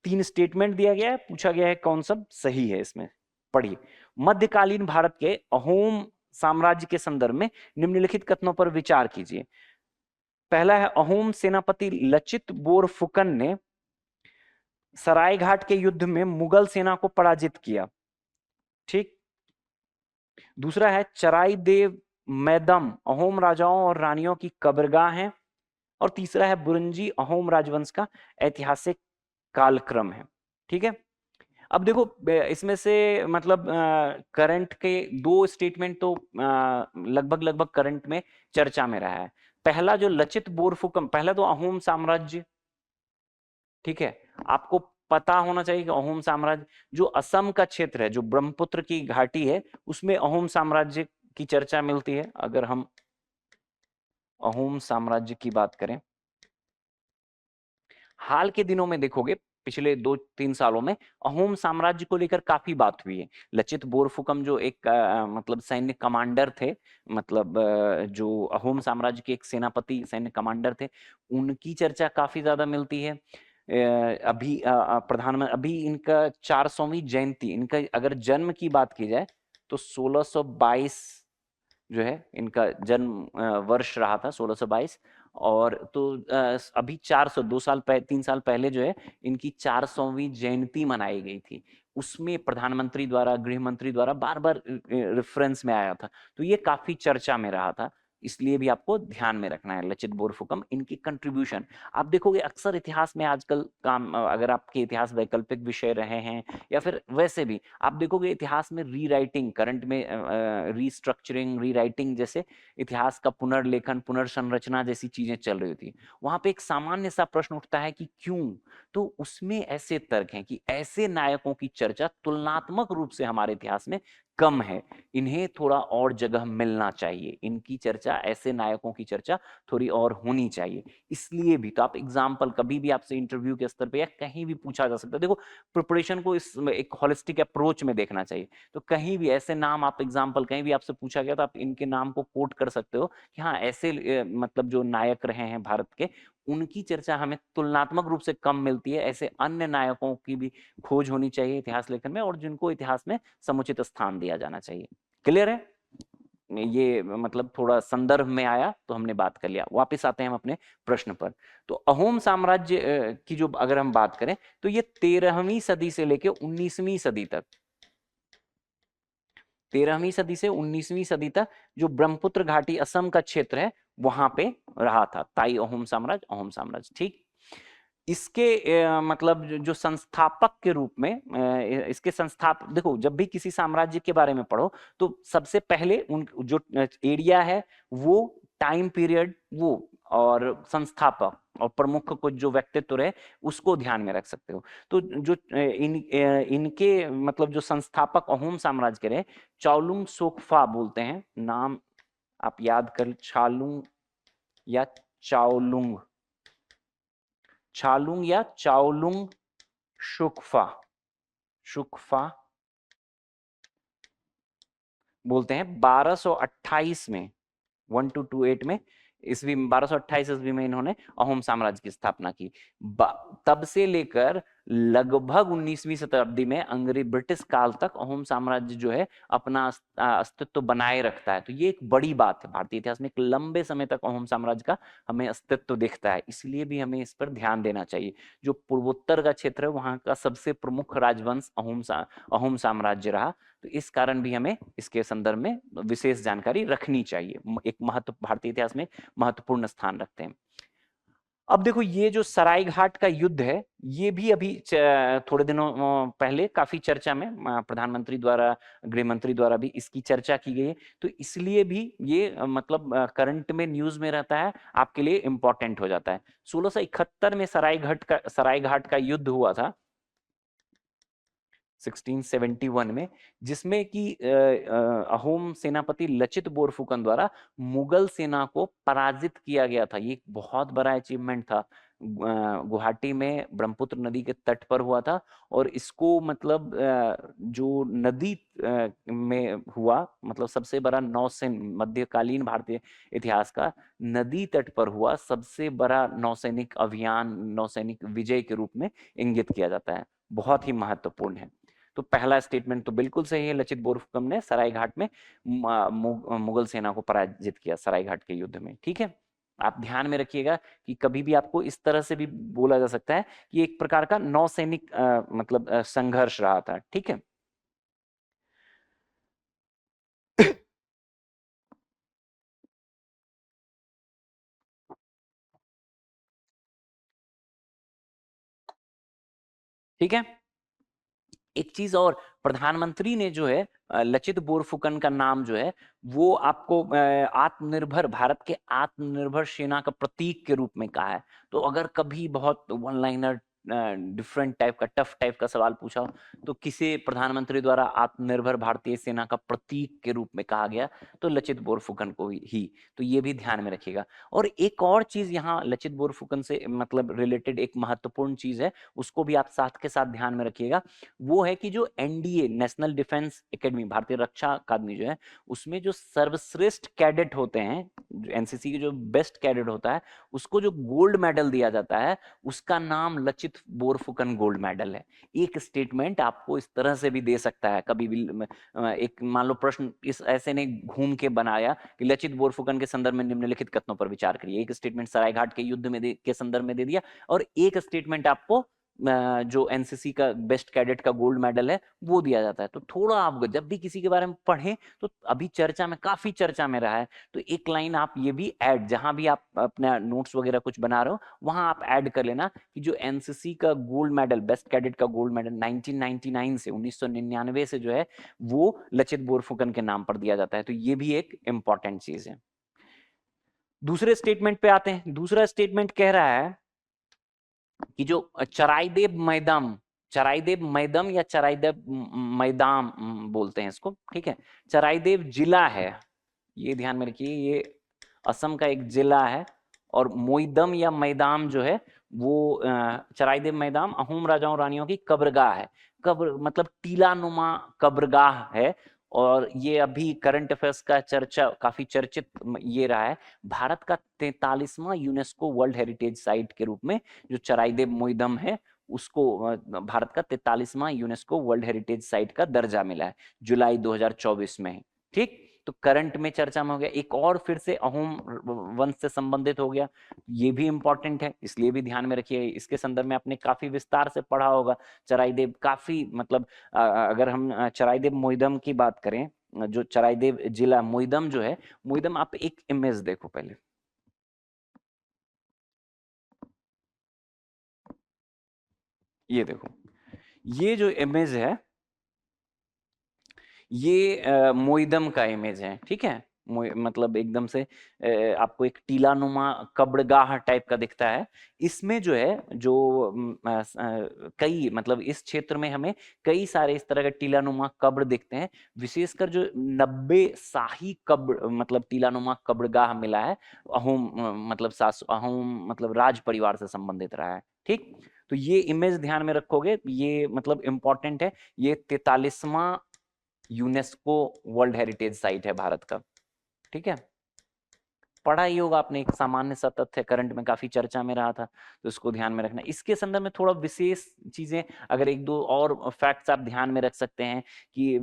3 स्टेटमेंट दिया गया है, पूछा गया है कौन सा सही है इसमें। पढ़िए, मध्यकालीन भारत के अहोम साम्राज्य के संदर्भ में निम्नलिखित कथनों पर विचार कीजिए। पहला है, अहोम सेनापति लचित बोरफुकन ने सरायघाट के युद्ध में मुगल सेना को पराजित किया, ठीक। दूसरा है, चराई देव मैदम अहोम राजाओं और रानियों की कब्रगाह है। और तीसरा है, बुरंजी अहोम राजवंश का ऐतिहासिक कालक्रम है, ठीक है। अब देखो इसमें से मतलब करंट के 2 स्टेटमेंट तो लगभग लगभग करंट में चर्चा में रहा है। पहला जो लचित बोरफुकन, पहला तो अहोम साम्राज्य, ठीक है, आपको पता होना चाहिए कि अहोम साम्राज्य जो असम का क्षेत्र है, जो ब्रह्मपुत्र की घाटी है, उसमें अहोम साम्राज्य की चर्चा मिलती है। अगर हम अहोम साम्राज्य की बात करें, हाल के दिनों में देखोगे, पिछले 2-3 सालों में अहोम साम्राज्य को लेकर काफी बात हुई है। लचित बोरफुकन जो एक मतलब सैन्य कमांडर थे, मतलब जो अहोम साम्राज्य के एक सेनापति सैन्य कमांडर थे, उनकी चर्चा काफी ज्यादा मिलती है। अभी प्रधानमंत्री, अभी इनका 400वीं जयंती, इनका अगर जन्म की बात की जाए तो 1622 जो है इनका जन्म वर्ष रहा था, 1622। और तो अभी 3 साल पहले जो है इनकी 400वीं जयंती मनाई गई थी। उसमें प्रधानमंत्री द्वारा, गृह मंत्री द्वारा बार बार रेफरेंस में आया था, तो ये काफी चर्चा में रहा था। इसलिए भी आपको ध्यान में रखना है लचित बोरफुकन, इनकी कंट्रीब्यूशन। आप देखोगे अक्सर इतिहास में आजकल काम, अगर आपके इतिहास वैकल्पिक विषय रहे हैं या फिर वैसे भी, आप देखोगे इतिहास में रीराइटिंग, करंट में रीस्ट्रक्चरिंग, रीराइटिंग जैसे इतिहास का पुनर्लेखन, पुनर्संरचना जैसी चीजें चल रही होती है। वहां पे एक सामान्य सा प्रश्न उठता है कि क्यों, तो उसमें ऐसे तर्क हैं कि ऐसे नायकों की चर्चा तुलनात्मक रूप से हमारे इतिहास में कम है, इन्हें थोड़ा और जगह मिलना चाहिए, इनकी चर्चा, ऐसे नायकों की चर्चा थोड़ी और होनी चाहिए। इसलिए भी तो आप एग्जाम्पल कभी भी आपसे इंटरव्यू के स्तर पे या कहीं भी पूछा जा सकता है। देखो, प्रिपरेशन को इस एक होलिस्टिक अप्रोच में देखना चाहिए। तो कहीं भी ऐसे नाम, आप एग्जाम्पल कहीं भी आपसे पूछा गया तो आप इनके नाम को कोट कर सकते हो कि हाँ, ऐसे मतलब जो नायक रहे हैं भारत के, उनकी चर्चा हमें तुलनात्मक रूप से कम मिलती है। ऐसे अन्य नायकों की भी खोज होनी चाहिए इतिहास लेखन में, और जिनको इतिहास में समुचित स्थान दिया जाना चाहिए। क्लियर है? ये मतलब थोड़ा संदर्भ में आया तो हमने बात कर लिया। वापस आते हैं हम अपने प्रश्न पर। तो अहोम साम्राज्य की जो अगर हम बात करें तो ये 13वीं सदी से लेकर 19वीं सदी तक, 13वीं सदी से 19वीं सदी तक जो ब्रह्मपुत्र घाटी असम का क्षेत्र है वहां पे रहा था ताई अहोम साम्राज्य, अहोम साम्राज्य, ठीक। इसके मतलब जो संस्थापक के रूप में इसके संस्थापक, देखो जब भी किसी साम्राज्य के बारे में पढ़ो तो सबसे पहले उन जो एरिया है, वो टाइम पीरियड, वो और संस्थापक और प्रमुख कुछ जो व्यक्तित्व रहे उसको ध्यान में रख सकते हो। तो जो इनके मतलब जो संस्थापक अहोम साम्राज्य के रहे, चाओलुंग सोकफा बोलते हैं नाम, आप याद कर, चालुंग या चाओलुंग, चालुंग या चाओलुंग शुक्फा, शुक्फा बोलते हैं। 1228 में 1228 में ईस्वी में, 1228 ईस्वी में इन्होंने अहोम साम्राज्य की स्थापना की। तब से लेकर लगभग 19वीं शताब्दी में अंग्रेज ब्रिटिश काल तक अहोम साम्राज्य जो है अपना अस्तित्व बनाए रखता है। तो ये एक बड़ी बात है, भारतीय इतिहास में एक लंबे समय तक अहोम साम्राज्य का हमें अस्तित्व दिखता है, इसलिए भी हमें इस पर ध्यान देना चाहिए। जो पूर्वोत्तर का क्षेत्र है वहां का सबसे प्रमुख राजवंश अहोम साम्राज्य रहा, तो इस कारण भी हमें इसके संदर्भ में विशेष जानकारी रखनी चाहिए, एक भारतीय इतिहास में महत्वपूर्ण स्थान रखते हैं। अब देखो ये जो सरायघाट का युद्ध है, ये भी अभी थोड़े दिनों पहले काफी चर्चा में, प्रधानमंत्री द्वारा, गृह मंत्री द्वारा भी इसकी चर्चा की गई है, तो इसलिए भी ये मतलब करंट में न्यूज में रहता है, आपके लिए इंपॉर्टेंट हो जाता है। 1671 में सरायघाट का युद्ध हुआ था 1671 में, जिसमें कि अहोम सेनापति लचित बोरफुकन द्वारा मुगल सेना को पराजित किया गया था। ये एक बहुत बड़ा अचीवमेंट था। गुवाहाटी में ब्रह्मपुत्र नदी के तट पर हुआ था, और इसको मतलब जो नदी में हुआ, मतलब सबसे बड़ा नौसैनिक, मध्यकालीन भारतीय इतिहास का नदी तट पर हुआ सबसे बड़ा नौसैनिक अभियान, नौसैनिक विजय के रूप में इंगित किया जाता है। बहुत ही महत्वपूर्ण है। तो पहला स्टेटमेंट तो बिल्कुल सही है, लचित बोरफुकन ने सरायघाट में मुगल सेना को पराजित किया सरायघाट के युद्ध में। ठीक है, आप ध्यान में रखिएगा कि कभी भी आपको इस तरह से भी बोला जा सकता है कि एक प्रकार का नौसैनिक मतलब संघर्ष रहा था। ठीक है, ठीक है। एक चीज और, प्रधानमंत्री ने जो है लचित बोरफुकन का नाम जो है वो आपको आत्मनिर्भर भारत के आत्मनिर्भर सेना का प्रतीक के रूप में कहा है। तो अगर कभी बहुत वन लाइनर डिफरेंट टाइप का, टफ टाइप का सवाल पूछा तो किसे प्रधानमंत्री द्वारा आत्मनिर्भर भारतीय सेना का प्रतीक के रूप में कहा गया, तो लचित बोरफुकन को ही। तो ये भी ध्यान में रखिएगा। और एक और चीज यहाँ लचित बोरफुकन से मतलब रिलेटेड एक महत्वपूर्ण चीज है, उसको भी आप साथ के साथ ध्यान में रखिएगा। वो है कि जो एनडीए, नेशनल डिफेंस एकेडमी, भारतीय रक्षा अकादमी जो है, उसमें जो सर्वश्रेष्ठ कैडेट होते हैं, एनसीसी के जो बेस्ट कैडेट होता है, उसको जो गोल्ड मेडल दिया जाता है, उसका नाम लचित बोरफुकन गोल्ड मेडल है। एक स्टेटमेंट आपको इस तरह से भी दे सकता है कभी भी, एक मान लो प्रश्न इस ऐसे ने घूम के बनाया कि लचित बोरफुकन के संदर्भ में निम्नलिखित कथनों पर विचार करिए। एक स्टेटमेंट सरायघाट के युद्ध में के संदर्भ में दे दिया, और एक स्टेटमेंट आपको जो एनसीसी का बेस्ट कैडेट का गोल्ड मेडल है वो दिया जाता है। तो थोड़ा आप जब भी किसी के बारे में पढ़ें, तो अभी चर्चा में, काफी चर्चा में रहा है, तो एक लाइन आप ये भी ऐड, जहां भी आप अपना नोट्स वगैरह कुछ बना रहे हो, वहां आप ऐड कर लेना कि जो एनसीसी का गोल्ड मेडल, बेस्ट कैडेट का गोल्ड मेडल 1999 से 1999 से जो है वो लचित बोरफुकन के नाम पर दिया जाता है। तो ये भी एक इंपॉर्टेंट चीज है। दूसरे स्टेटमेंट पे आते हैं। दूसरा स्टेटमेंट कह रहा है कि जो चराइदेव मैदम या चराइदेव मैदाम बोलते हैं इसको, ठीक है, चराइदेव जिला है, ये ध्यान में रखिए, ये असम का एक जिला है। और मोइदम या मैदाम जो है वो चराइदेव मैदाम अहोम राजाओं रानियों की कब्रगाह है। कब्र मतलब टीला नुमा कब्रगाह है। और ये अभी करंट अफेयर्स का चर्चा, काफी चर्चित ये रहा है, भारत का 43वां यूनेस्को वर्ल्ड हेरिटेज साइट के रूप में जो चराइदेव मोइदम है, उसको भारत का 43वां यूनेस्को वर्ल्ड हेरिटेज साइट का दर्जा मिला है, जुलाई 2024 में। ठीक, तो करंट में चर्चा में हो गया। एक और फिर से अहोम वंश से संबंधित हो गया, ये भी इंपॉर्टेंट है, इसलिए भी ध्यान में रखिए। इसके संदर्भ में आपने काफी विस्तार से पढ़ा होगा। चराइदेव काफी मतलब अगर हम चराइदेव मोइदम की बात करें, जो चराइदेव जिला मोइदम जो है, मोइदम आप एक इमेज देखो पहले, ये देखो, ये जो इमेज है ये मोइदम का इमेज है। ठीक है, मतलब एकदम से आपको एक टीलानुमा कब्रगाह टाइप का दिखता है। इसमें जो है जो कई मतलब इस क्षेत्र में हमें कई सारे इस तरह के टीलानुमा कब्र दिखते हैं। विशेषकर जो 90 शाही कब्र मतलब टीलानुमा कब्रगाह मिला है, अहोम मतलब अहोम मतलब राज परिवार से संबंधित रहा है। ठीक, तो ये इमेज ध्यान में रखोगे, ये मतलब इंपॉर्टेंट है। ये 43वां यूनेस्को वर्ल्ड हेरिटेज साइट है भारत का। ठीक है, पढ़ा ही होगा आपने, एक सामान्य सा तथ्य करंट में काफी चर्चा में रहा था, तो इसको ध्यान में रखना। इसके संदर्भ में थोड़ा विशेष चीजें, अगर एक दो और फैक्ट्स आप ध्यान में रख सकते हैं कि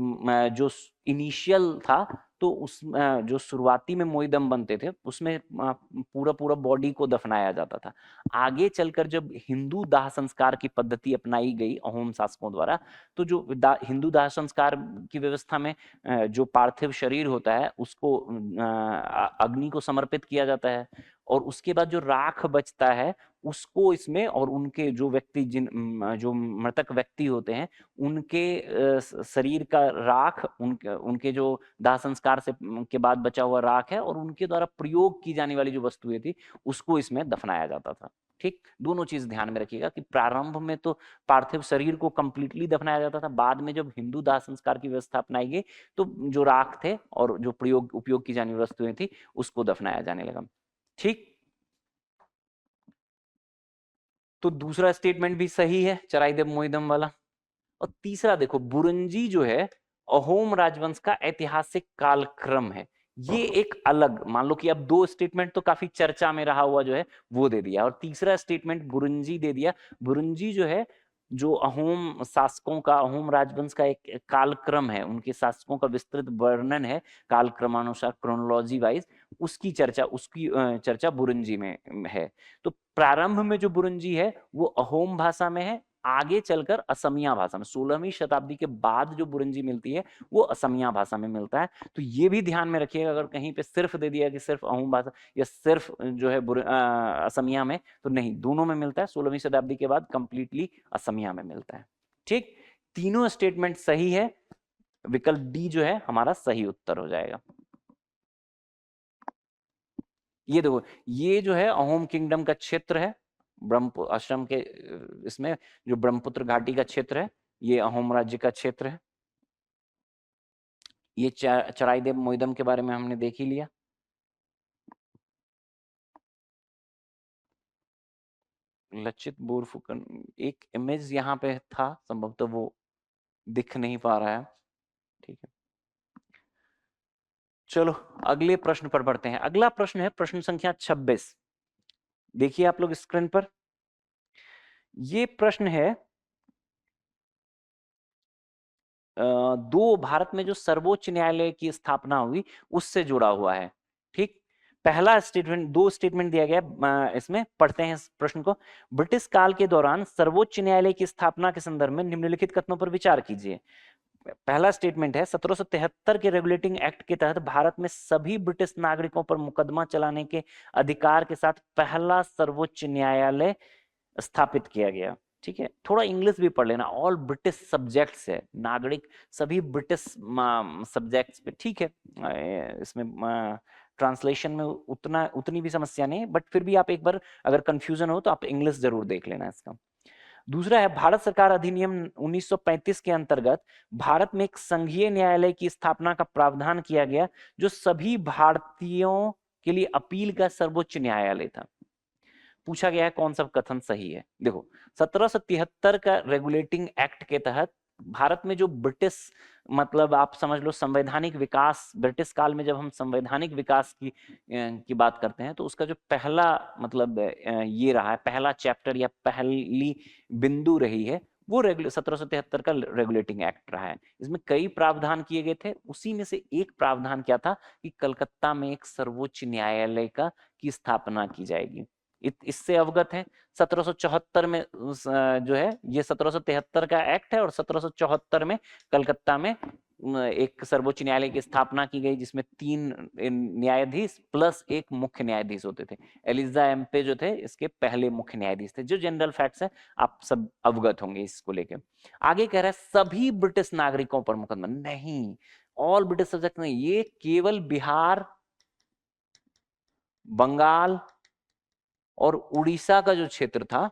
जो इनिशियल था, तो उस जो शुरुआती में मोइदम बनते थे उसमें पूरा पूरा बॉडी को दफनाया जाता था। आगे चलकर जब हिंदू दाह संस्कार की पद्धति अपनाई गई अहोम शासकों द्वारा, तो जो हिंदू दाह संस्कार की व्यवस्था में जो पार्थिव शरीर होता है उसको अग्नि को समर्पित किया जाता है, और उसके बाद जो राख बचता है उसको इसमें, और उनके जो व्यक्ति जो मृतक व्यक्ति होते हैं उनके शरीर का राख, उनके जो दाह संस्कार से के बाद बचा हुआ राख है, और उनके द्वारा प्रयोग की जाने वाली जो वस्तुएं थी उसको इसमें दफनाया जाता था। ठीक, दोनों चीज ध्यान में रखिएगा कि प्रारंभ में तो पार्थिव शरीर को कंप्लीटली दफनाया जाता था, बाद में जब हिंदू दाह संस्कार की व्यवस्था अपनाई गई तो जो राख थे और जो उपयोग की जाने वाली वस्तुएं थी उसको दफनाया जाने लगा। ठीक, तो दूसरा स्टेटमेंट भी सही है, चराइदेव मोइदम वाला। और तीसरा देखो, बुरंजी जो है अहोम राजवंश का ऐतिहासिक कालक्रम है। ये एक अलग, मान लो कि अब दो स्टेटमेंट तो काफी चर्चा में रहा हुआ जो है वो दे दिया, और तीसरा स्टेटमेंट बुरंजी दे दिया। बुरंजी जो है, जो अहोम शासकों का, अहोम राजवंश का एक कालक्रम है, उनके शासकों का विस्तृत वर्णन है कालक्रमानुसार, क्रोनोलॉजी वाइज, उसकी चर्चा बुरंजी में है। तो प्रारंभ में जो बुरंजी है वो अहोम भाषा में है, आगे चलकर असमिया भाषा में, 16वीं शताब्दी के बाद जो बुरंजी मिलती है वो असमिया भाषा में मिलता है। तो ये भी ध्यान में रखिएगा, अगर कहीं पे सिर्फ दे दिया कि सिर्फ अहोम भाषा या सिर्फ जो है असमिया में, तो नहीं, दोनों में मिलता है। 16वीं शताब्दी के बाद कंप्लीटली असमिया में मिलता है। ठीक, तीनों स्टेटमेंट सही है, विकल्प डी जो है हमारा सही उत्तर हो जाएगा। ये देखो, ये जो है अहोम किंगडम का क्षेत्र है, ब्रह्मपुत्र आश्रम के इसमें जो ब्रह्मपुत्र घाटी का क्षेत्र है, ये अहोम राज्य का क्षेत्र है। ये चराइदेव मोइदम के बारे में हमने देख ही लिया। लचित बोरफुकन, एक इमेज यहाँ पे था, संभवतः वो दिख नहीं पा रहा है। ठीक है, चलो अगले प्रश्न पर बढ़ते हैं। अगला प्रश्न है प्रश्न संख्या 26। देखिए आप लोग स्क्रीन पर, ये प्रश्न है दो, भारत में जो सर्वोच्च न्यायालय की स्थापना हुई उससे जुड़ा हुआ है। ठीक, पहला स्टेटमेंट, दो स्टेटमेंट दिया गया इसमें, पढ़ते हैं इस प्रश्न को। ब्रिटिश काल के दौरान सर्वोच्च न्यायालय की स्थापना के संदर्भ में निम्नलिखित कथनों पर विचार कीजिए। पहला स्टेटमेंट है, 1773 के रेगुलेटिंग एक्ट के तहत भारत में सभी ब्रिटिश नागरिकों पर मुकदमा चलाने के अधिकार के साथ पहला सर्वोच्च न्यायालय स्थापित किया गया। ठीक है, थोड़ा इंग्लिश भी पढ़ लेना, ऑल ब्रिटिश सब्जेक्ट्स है, नागरिक सभी ब्रिटिश सब्जेक्ट्स पे। ठीक है, इसमें ट्रांसलेशन में उतनी भी समस्या नहीं है, बट फिर भी आप एक बार अगर कंफ्यूजन हो तो आप इंग्लिश जरूर देख लेना इसका। दूसरा है, भारत सरकार अधिनियम 1935 के अंतर्गत भारत में एक संघीय न्यायालय की स्थापना का प्रावधान किया गया जो सभी भारतीयों के लिए अपील का सर्वोच्च न्यायालय था। पूछा गया है कौन सा कथन सही है। देखो, 1773 का रेगुलेटिंग एक्ट के तहत भारत में जो ब्रिटिश, मतलब आप समझ लो संवैधानिक विकास, ब्रिटिश काल में जब हम संवैधानिक विकास की बात करते हैं तो उसका जो पहला मतलब ये रहा है, पहला चैप्टर या पहली बिंदु रही है वो 1773 का रेगुलेटिंग एक्ट रहा है। इसमें कई प्रावधान किए गए थे, उसी में से एक प्रावधान क्या था कि कलकत्ता में एक सर्वोच्च न्यायालय की स्थापना की जाएगी। इससे अवगत है। 1774 में जो है ये 1773 का एक्ट है, और 1774 में कलकत्ता में एक सर्वोच्च न्यायालय की स्थापना की गई जिसमें 3 न्यायाधीश प्लस एक मुख्य न्यायाधीश होते थे। एलिजा एम्पे जो थे इसके पहले मुख्य न्यायाधीश थे। जो जनरल फैक्ट्स है आप सब अवगत होंगे इसको लेके। आगे कह रहा है सभी ब्रिटिश नागरिकों पर मुकदमा, नहीं, ऑल ब्रिटिश सब्जेक्ट नहीं, ये केवल बिहार, बंगाल और उड़ीसा का जो क्षेत्र था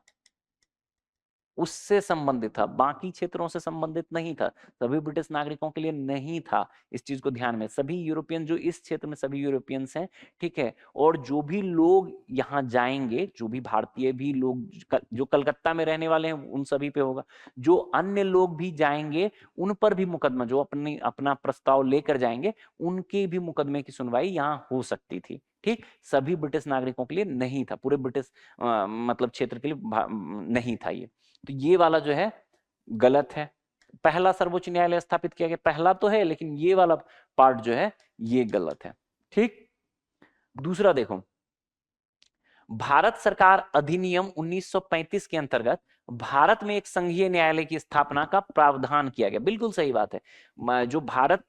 उससे संबंधित था, बाकी क्षेत्रों से संबंधित नहीं था, सभी ब्रिटिश नागरिकों के लिए नहीं था। इस चीज को ध्यान में, सभी यूरोपियन जो इस क्षेत्र में सभी यूरोपियंस हैं, ठीक है, और जो भी लोग यहाँ जाएंगे, जो भी भारतीय भी लोग जो कलकत्ता में रहने वाले हैं उन सभी पे होगा, जो अन्य लोग भी जाएंगे उन पर भी मुकदमा, जो अपना प्रस्ताव लेकर जाएंगे उनके भी मुकदमे की सुनवाई यहाँ हो सकती थी। ठीक, सभी ब्रिटिश नागरिकों के लिए नहीं था, पूरे ब्रिटिश मतलब क्षेत्र के लिए नहीं था ये। तो ये वाला जो है गलत है, पहला सर्वोच्च न्यायालय स्थापित किया गया, पहला तो है लेकिन ये वाला पार्ट जो है ये गलत है। ठीक, दूसरा देखो, भारत सरकार अधिनियम 1935 के अंतर्गत भारत में एक संघीय न्यायालय की स्थापना का प्रावधान किया गया। बिल्कुल सही बात है, जो भारत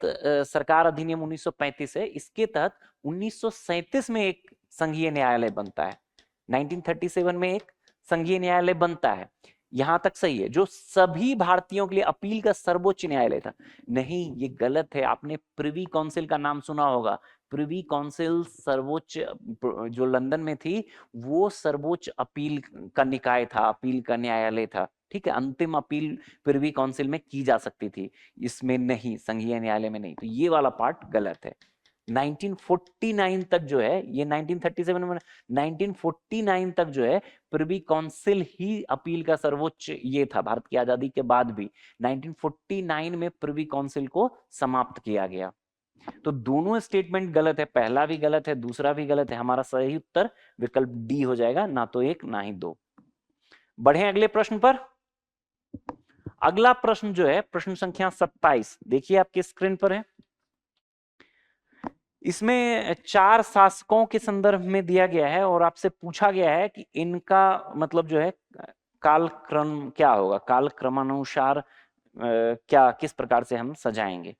सरकार अधिनियम 1935 है, इसके तहत 1937 में एक संघीय न्यायालय बनता है, 1937 में एक संघीय न्यायालय बनता है। यहां तक सही है, जो सभी भारतीयों के लिए अपील का सर्वोच्च न्यायालय था। नहीं, ये गलत है, आपने प्रिवी काउंसिल का नाम सुना होगा। प्रिवी काउंसिल सर्वोच्च जो लंदन में थी, वो सर्वोच्च अपील का निकाय था, अपील का न्यायालय था। ठीक है, अंतिम अपील प्रिवी काउंसिल में की जा सकती थी, इसमें नहीं, संघीय न्यायालय में नहीं। तो ये वाला पार्ट गलत है। 1949 तक जो है, ये 1937 में, 1949 तक जो है प्रिवी काउंसिल ही अपील का सर्वोच्च ये था, भारत की आजादी के बाद भी 1949 में प्रिवी काउंसिल को समाप्त किया गया। तो दोनों स्टेटमेंट गलत है, पहला भी गलत है, दूसरा भी गलत है। हमारा सही उत्तर विकल्प डी हो जाएगा, ना तो एक ना ही दो। बढ़े अगले प्रश्न पर। अगला प्रश्न जो है प्रश्न संख्या 27, देखिए आपके स्क्रीन पर है। इसमें 4 शासकों के संदर्भ में दिया गया है और आपसे पूछा गया है कि इनका मतलब जो है कालक्रम क्या होगा, कालक्रमानुसार क्या किस प्रकार से हम सजाएंगे।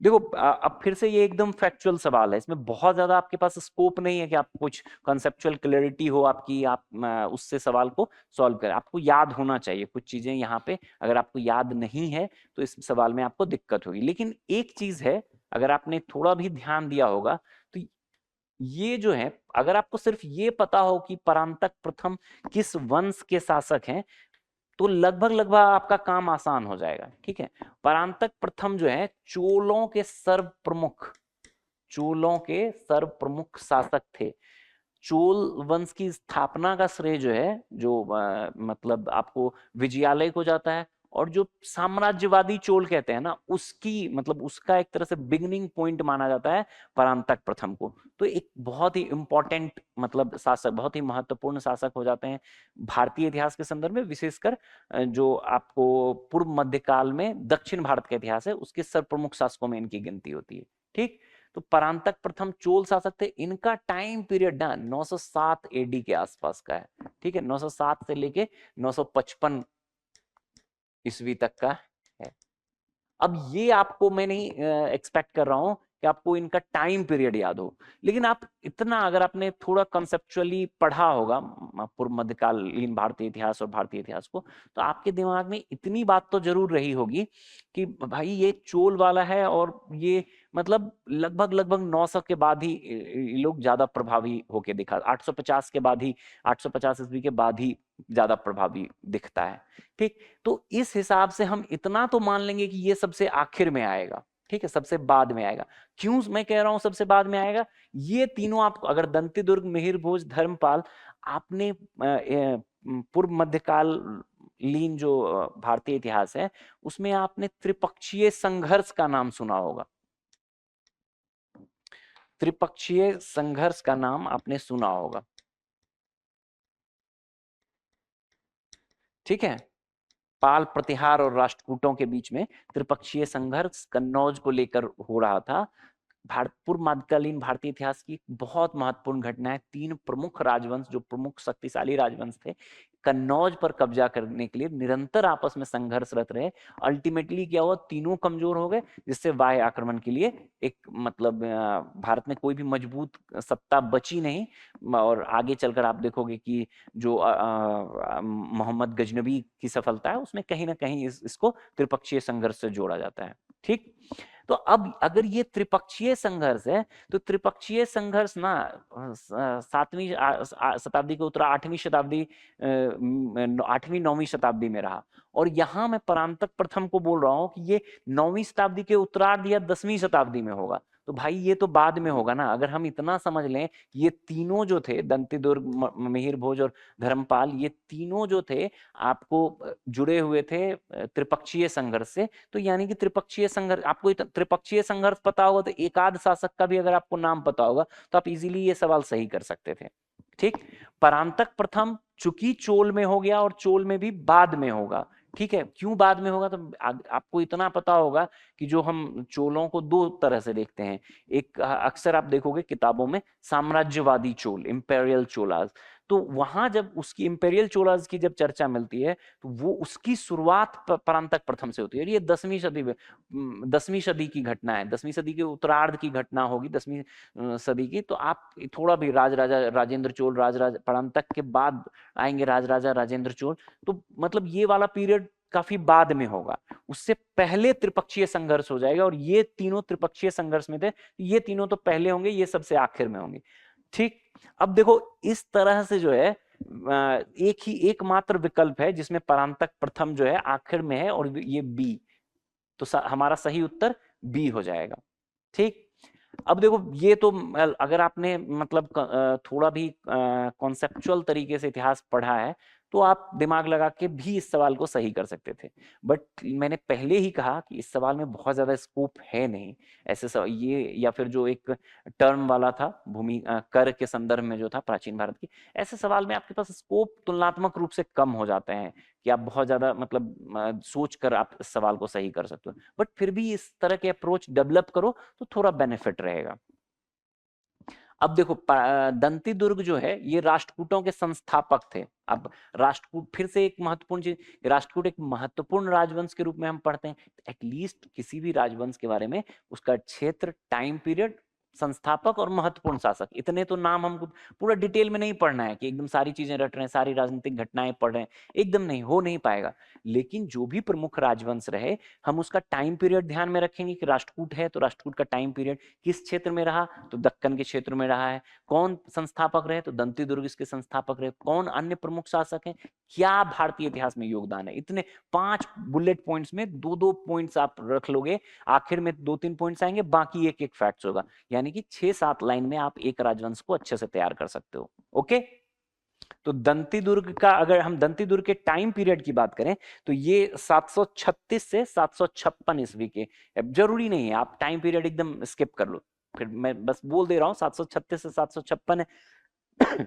देखो, अब फिर से ये एकदम फैक्चुअल सवाल है, इसमें बहुत ज्यादा आपके पास स्कोप नहीं है कि आप कुछ कॉन्सेप्चुअल क्लैरिटी हो आपकी, आप उससे सवाल को सॉल्व करें। आपको याद होना चाहिए कुछ चीजें यहाँ पे, अगर आपको याद नहीं है तो इस सवाल में आपको दिक्कत होगी। लेकिन एक चीज है, अगर आपने थोड़ा भी ध्यान दिया होगा तो ये जो है, अगर आपको सिर्फ ये पता हो कि परांतक प्रथम किस वंश के शासक हैं, तो लगभग लगभग आपका काम आसान हो जाएगा। ठीक है, परांतक प्रथम जो है चोलों के सर्व प्रमुख, चोलों के सर्व प्रमुख शासक थे। चोल वंश की स्थापना का श्रेय जो है, जो मतलब आपको विजयालय को जाता है, और जो साम्राज्यवादी चोल कहते हैं ना, उसकी मतलब उसका एक तरह से बिगिनिंग पॉइंट माना जाता है परांतक प्रथम को। तो एक बहुत ही इंपॉर्टेंट मतलब शासक, बहुत ही महत्वपूर्ण शासक हो जाते हैं भारतीय इतिहास के संदर्भ में, विशेषकर जो आपको पूर्व मध्यकाल में दक्षिण भारत का इतिहास है उसके सर्वप्रमुख शासकों में इनकी गिनती होती है। ठीक, तो परांतक प्रथम चोल शासक थे, इनका टाइम पीरियड ना 907 एडी के आसपास का है। ठीक है, 907 से लेके 955 ईस्वी तक का है। अब ये आपको मैं नहीं एक्सपेक्ट कर रहा हूं कि आपको इनका टाइम पीरियड याद हो, लेकिन आप इतना अगर आपने थोड़ा कंसेप्चुअली पढ़ा होगा पूर्व मध्यकालीन भारतीय इतिहास और भारतीय इतिहास को, तो आपके दिमाग में इतनी बात तो जरूर रही होगी कि भाई ये चोल वाला है, और ये मतलब लगभग लगभग 900 के बाद ही ये लोग ज्यादा प्रभावी होके दिखा, 850 के बाद ही, 850 ईस्वी के बाद ही ज्यादा प्रभावी दिखता है। ठीक, तो इस हिसाब से हम इतना तो मान लेंगे कि ये सबसे आखिर में आएगा। ठीक है, सबसे बाद में आएगा। क्यों मैं कह रहा हूं सबसे बाद में आएगा, ये तीनों आपको, अगर दंती दुर्ग, मिहिर भोज, धर्मपाल, आपने पूर्व मध्यकालीन जो भारतीय इतिहास है उसमें आपने त्रिपक्षीय संघर्ष का नाम सुना होगा, त्रिपक्षीय संघर्ष का नाम आपने सुना होगा। ठीक है, पाल प्रतिहार और राष्ट्रकूटों के बीच में त्रिपक्षीय संघर्ष कन्नौज को लेकर हो रहा था। पूर्व मध्यकालीन भारतीय इतिहास की बहुत महत्वपूर्ण घटना है। 3 प्रमुख राजवंश, जो प्रमुख शक्तिशाली राजवंश थे, कन्नौज पर कब्जा करने के लिए निरंतर आपस में संघर्षरत रहे। अल्टीमेटली क्या हुआ, तीनों कमजोर हो गए, जिससे वाह्य आक्रमण के लिए एक मतलब भारत में कोई भी मजबूत सत्ता बची नहीं। और आगे चलकर आप देखोगे कि जो मोहम्मद गजनबी की सफलता है उसमें कहीं ना कहीं इसको त्रिपक्षीय संघर्ष से जोड़ा जाता है। ठीक, तो अब अगर ये त्रिपक्षीय संघर्ष है, तो त्रिपक्षीय संघर्ष ना 7वीं शताब्दी के उत्तर 8वीं शताब्दी 8वीं 9वीं शताब्दी में रहा। और यहाँ मैं परांतक प्रथम को बोल रहा हूँ कि ये 9वीं शताब्दी के उत्तरार्ध या 10वीं शताब्दी में होगा। तो भाई ये तो बाद में होगा ना। अगर हम इतना समझ लें कि ये तीनों जो थे, दंतीदुर्ग, मिहिर भोज और धर्मपाल, ये तीनों जो थे आपको जुड़े हुए थे त्रिपक्षीय संघर्ष से। तो यानी कि त्रिपक्षीय संघर्ष, आपको त्रिपक्षीय संघर्ष पता होगा तो एकाध शासक का भी अगर आपको नाम पता होगा तो आप इजीली ये सवाल सही कर सकते थे। ठीक, परांतक प्रथम चूंकि चोल में हो गया और चोल में भी बाद में होगा। ठीक है, क्यों बाद में होगा? तो आपको इतना पता होगा कि जो हम चोलों को दो तरह से देखते हैं। एक अक्सर आप देखोगे किताबों में साम्राज्यवादी चोल, इंपेरियल चोलास। तो वहां जब उसकी इंपेरियल चोलास की जब चर्चा मिलती है तो वो उसकी शुरुआत परांतक प्रथम से होती है। ये 10वीं सदी की घटना है, 10वीं सदी के उत्तरार्ध की घटना होगी, 10वीं सदी की। तो आप थोड़ा भी राजा राजेंद्र चोल, परांतक के बाद आएंगे राजा राजेंद्र चोल, तो मतलब ये वाला पीरियड काफी बाद में होगा। उससे पहले त्रिपक्षीय संघर्ष हो जाएगा और ये तीनों त्रिपक्षीय संघर्ष में थे। ये तीनों तो पहले होंगे, ये सबसे आखिर में होंगे। ठीक, अब देखो इस तरह से जो है एकमात्र विकल्प है जिसमें परांतक प्रथम जो है आखिर में है और ये बी। तो हमारा सही उत्तर बी हो जाएगा। ठीक, अब देखो ये तो अगर आपने मतलब थोड़ा भी कॉन्सेप्चुअल तरीके से इतिहास पढ़ा है तो आप दिमाग लगा के भी इस सवाल को सही कर सकते थे। बट मैंने पहले ही कहा कि इस सवाल में बहुत ज्यादा स्कोप है नहीं ऐसे सवाल ये, या फिर जो एक टर्म वाला था भूमि कर के संदर्भ में जो था प्राचीन भारत की, ऐसे सवाल में आपके पास स्कोप तुलनात्मक रूप से कम हो जाते हैं कि आप बहुत ज्यादा मतलब सोच कर आप इस सवाल को सही कर सकते हो। बट फिर भी इस तरह के अप्रोच डेवलप करो तो थोड़ा बेनिफिट रहेगा। अब देखो दंती दुर्ग जो है ये राष्ट्रकूटों के संस्थापक थे। अब राष्ट्रकूट फिर से एक महत्वपूर्ण चीज, राष्ट्रकूट एक महत्वपूर्ण राजवंश के रूप में हम पढ़ते हैं। एटलीस्ट किसी भी राजवंश के बारे में उसका क्षेत्र, टाइम पीरियड, संस्थापक और महत्वपूर्ण शासक, इतने तो नाम हमको पूरा डिटेल में नहीं पढ़ना है कि एकदम सारी चीजें रट रहे हैं, सारी राजनीतिक घटनाएं पढ़ रहे हैं, एकदम नहीं, हो नहीं पाएगा। लेकिन जो भी प्रमुख राजवंश रहे हम उसका टाइम पीरियड ध्यान में रखेंगे कि राष्ट्रकूट है तो राष्ट्रकूट का टाइम पीरियड किस क्षेत्र में रहा, तो दक्कन के क्षेत्र में रहा है। कौन संस्थापक रहे, तो दंती दुर्ग इसके संस्थापक रहे। कौन अन्य प्रमुख शासक हैं, क्या भारतीय इतिहास में योगदान है। इतने 5 बुलेट पॉइंट्स में 2-2 पॉइंट्स आप रख लोगे, आखिर में 2-3 पॉइंट्स आएंगे, बाकी एक एक फैक्ट्स होगा। यानी कि 6-7 लाइन में आप एक राजवंश को अच्छे से तैयार कर सकते हो। ओके, तो दंती दुर्ग का, अगर हम दंती दुर्ग के टाइम पीरियड की बात करें तो ये 736 से 756 ईस्वी के। अब जरूरी नहीं है आप टाइम पीरियड एकदम स्किप कर लो, फिर मैं बस बोल दे रहा हूं 736 से 756 है।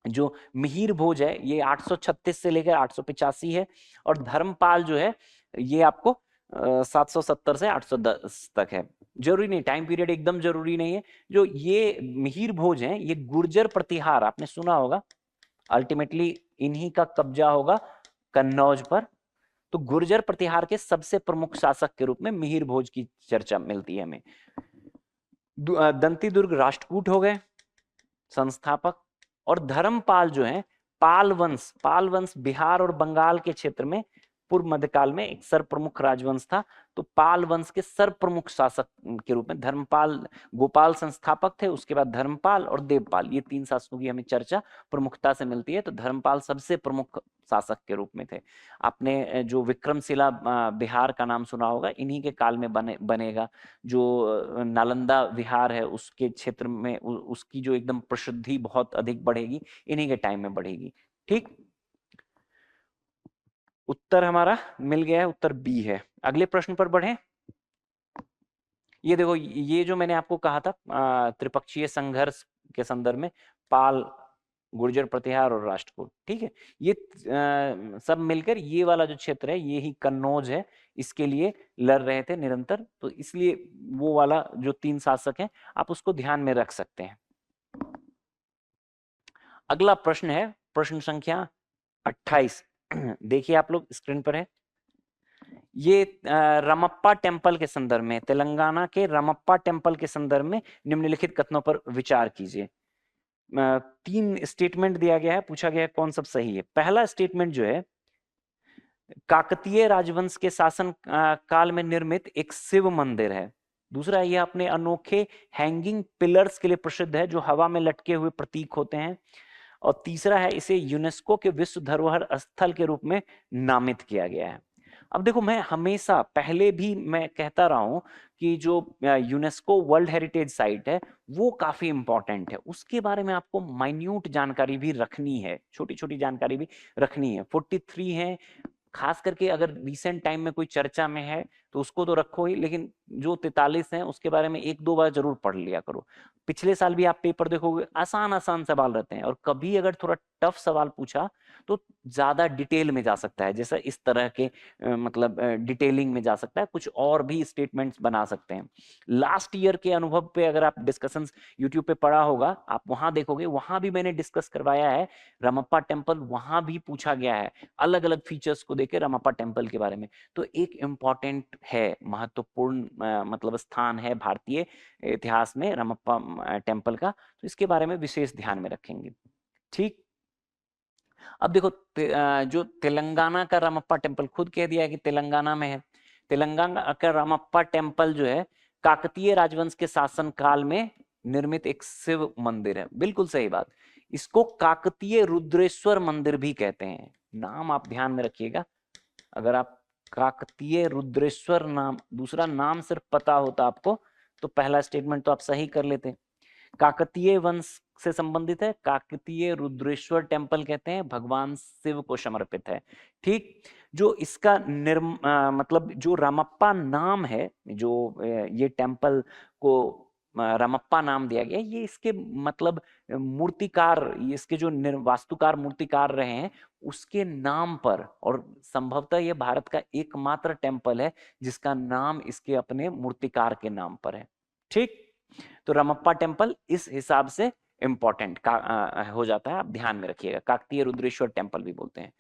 जो मिहिर भोज है ये 836 से लेकर 885 है, और धर्मपाल जो है ये आपको 770 से 810 तक है। जरूरी नहीं, टाइम पीरियड एकदम जरूरी नहीं है। जो ये मिहिर भोज है ये गुर्जर प्रतिहार आपने सुना होगा, अल्टीमेटली इन्हीं का कब्जा होगा कन्नौज पर। तो गुर्जर प्रतिहार के सबसे प्रमुख शासक के रूप में मिहिर भोज की चर्चा मिलती है हमें। दंती दुर्ग राष्ट्रकूट हो गए संस्थापक, और धर्मपाल जो है पाल वंश बिहार और बंगाल के क्षेत्र में पूर्व मध्यकाल में एक सर प्रमुख राजवंश था। तो पाल वंश के सर प्रमुख शासक के रूप में धर्मपाल, गोपाल संस्थापक थे, उसके बाद धर्मपाल और देवपाल, ये 3 शासकों की हमें चर्चा प्रमुखता से मिलती है। तो धर्मपाल सबसे प्रमुख शासक के रूप में थे। आपने जो विक्रमशिला बिहार का नाम सुना होगा, इन्हीं के काल में बनेगा। जो नालंदा विहार है उसके क्षेत्र में उसकी जो एकदम प्रसिद्धि बहुत अधिक बढ़ेगी, इन्हीं के टाइम में बढ़ेगी। ठीक, उत्तर हमारा मिल गया है, उत्तर बी है। अगले प्रश्न पर बढ़ें। ये देखो, ये जो मैंने आपको कहा था त्रिपक्षीय संघर्ष के संदर्भ में पाल, गुर्जर प्रतिहार और राष्ट्रकूट, ठीक है, ये सब मिलकर ये वाला जो क्षेत्र है ये ही कन्नौज है, इसके लिए लड़ रहे थे निरंतर। तो इसलिए वो वाला जो 3 शासक हैं आप उसको ध्यान में रख सकते हैं। अगला प्रश्न है प्रश्न संख्या 28। देखिए आप लोग स्क्रीन पर है, ये रमप्पा टेम्पल के संदर्भ में, तेलंगाना के रमप्पा टेम्पल के संदर्भ में निम्नलिखित कथनों पर विचार कीजिए। 3 स्टेटमेंट दिया गया है, पूछा गया है कौन सब सही है। पहला स्टेटमेंट जो है, काकतीय राजवंश के शासन काल में निर्मित एक शिव मंदिर है। दूसरा, यह अपने अनोखे हैंगिंग पिलर्स के लिए प्रसिद्ध है जो हवा में लटके हुए प्रतीक होते हैं। और तीसरा है इसे यूनेस्को के विश्व धरोहर स्थल के रूप में नामित किया गया है। अब देखो, मैं हमेशा पहले भी मैं कहता रहा हूं कि जो यूनेस्को वर्ल्ड हेरिटेज साइट है वो काफी इंपॉर्टेंट है, उसके बारे में आपको माइन्यूट जानकारी भी रखनी है, छोटी छोटी जानकारी भी रखनी है। 43 है, खास करके अगर रिसेंट टाइम में कोई चर्चा में है तो उसको तो रखो ही, लेकिन जो 43 हैं उसके बारे में एक दो बार जरूर पढ़ लिया करो। पिछले साल भी आप पेपर देखोगे, आसान आसान सवाल रहते हैं, और कभी अगर थोड़ा टफ सवाल पूछा तो ज्यादा डिटेल में जा सकता है, जैसे इस तरह के मतलब डिटेलिंग में जा सकता है, कुछ और भी स्टेटमेंट्स बना सकते हैं। लास्ट ईयर के अनुभव पे अगर आप डिस्कशंस यूट्यूब पे पढ़ा होगा, आप वहां देखोगे, वहां भी मैंने डिस्कस करवाया है रमप्पा टेम्पल, वहां भी पूछा गया है अलग अलग फीचर्स को देके रमप्पा टेम्पल के बारे में। तो एक इम्पॉर्टेंट है, महत्वपूर्ण मतलब स्थान है भारतीय इतिहास में रमप्पा टेम्पल का, तो इसके बारे में विशेष ध्यान में रखेंगे। ठीक, अब देखो जो तेलंगाना का रामप्पा टेम्पल, खुद कह दिया है कि तेलंगाना में है। तेलंगाना का रामप्पा टेम्पल जो है काकतीय राजवंश के शासन काल में निर्मित एक शिव मंदिर है, बिल्कुल सही बात। इसको काकतीय रुद्रेश्वर मंदिर भी कहते हैं, नाम आप ध्यान में रखिएगा। अगर आप काकतीय रुद्रेश्वर नाम, दूसरा नाम सिर्फ पता होता आपको तो पहला स्टेटमेंट तो आप सही कर लेते। काकतीय वंश से संबंधित है, काकतीय रुद्रेश्वर टेम्पल कहते हैं, भगवान शिव को समर्पित है। ठीक, जो इसका मतलब जो रामप्पा नाम है, जो ये टेम्पल को रामप्पा नाम दिया गया, ये इसके मतलब मूर्तिकार, इसके जो वास्तुकार मूर्तिकार रहे हैं उसके नाम पर, और संभवतः ये भारत का एकमात्र टेम्पल है जिसका नाम इसके अपने मूर्तिकार के नाम पर है। ठीक, तो रमप्पा टेम्पल इस हिसाब से इंपॉर्टेंट हो जाता है, आप ध्यान में रखिएगा। काकतीय रुद्रेश्वर टेम्पल भी बोलते हैं।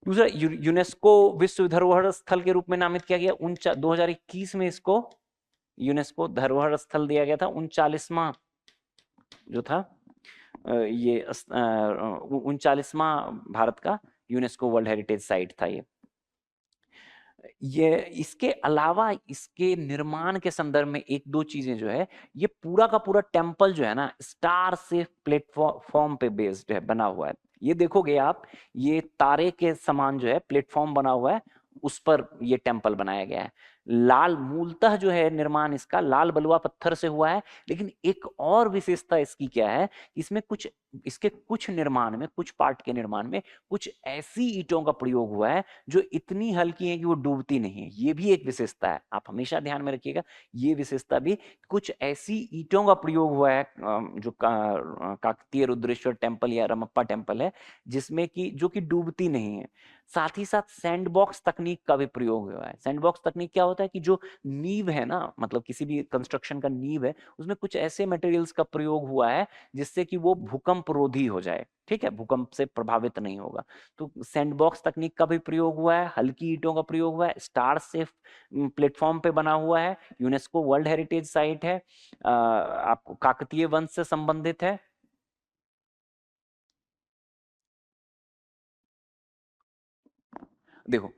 दूसरा, यूनेस्को विश्व धरोहर स्थल के रूप में नामित किया गया 2021 में, इसको यूनेस्को धरोहर स्थल दिया गया था। 39वां जो था ये 39वां भारत का यूनेस्को वर्ल्ड हेरिटेज साइट था ये। इसके अलावा इसके निर्माण के संदर्भ में एक दो चीजें जो है, ये पूरा का पूरा टेम्पल जो है ना स्टार से प्लेटफॉर्म पे बेस्ड है, बना हुआ है। ये देखोगे आप, ये तारे के समान जो है प्लेटफॉर्म बना हुआ है, उस पर ये टेम्पल बनाया गया है। लाल, मूलतः जो है निर्माण इसका लाल बलुआ पत्थर से हुआ है, लेकिन एक और विशेषता इसकी क्या है, इसमें कुछ, इसके कुछ निर्माण में, कुछ पार्ट के निर्माण में कुछ ऐसी ईंटों का प्रयोग हुआ है जो इतनी हल्की है कि वो डूबती नहीं है। ये भी एक विशेषता है, आप हमेशा ध्यान में रखिएगा, ये विशेषता भी, कुछ ऐसी ईंटों का प्रयोग हुआ है जो काकतीय रुद्रेश्वर टेम्पल या रमप्पा टेम्पल है, जिसमें कि जो कि डूबती नहीं है। साथ ही साथ सैंडबॉक्स तकनीक का भी प्रयोग हुआ है। सैंडबॉक्स तकनीक क्या होता है कि जो नींव है ना, मतलब किसी भी कंस्ट्रक्शन का नींव है, उसमें कुछ ऐसे मटेरियल्स का प्रयोग हुआ है जिससे कि वो भूकंप रोधी हो जाए, ठीक है, भूकंप से प्रभावित नहीं होगा। तो सैंडबॉक्स तकनीक का भी प्रयोग हुआ है, हल्की ईंटों का प्रयोग हुआ है, स्टार सेफ प्लेटफॉर्म पे बना हुआ है, यूनेस्को वर्ल्ड हेरिटेज साइट है, आपको काकतीय वंश से संबंधित है। देखो,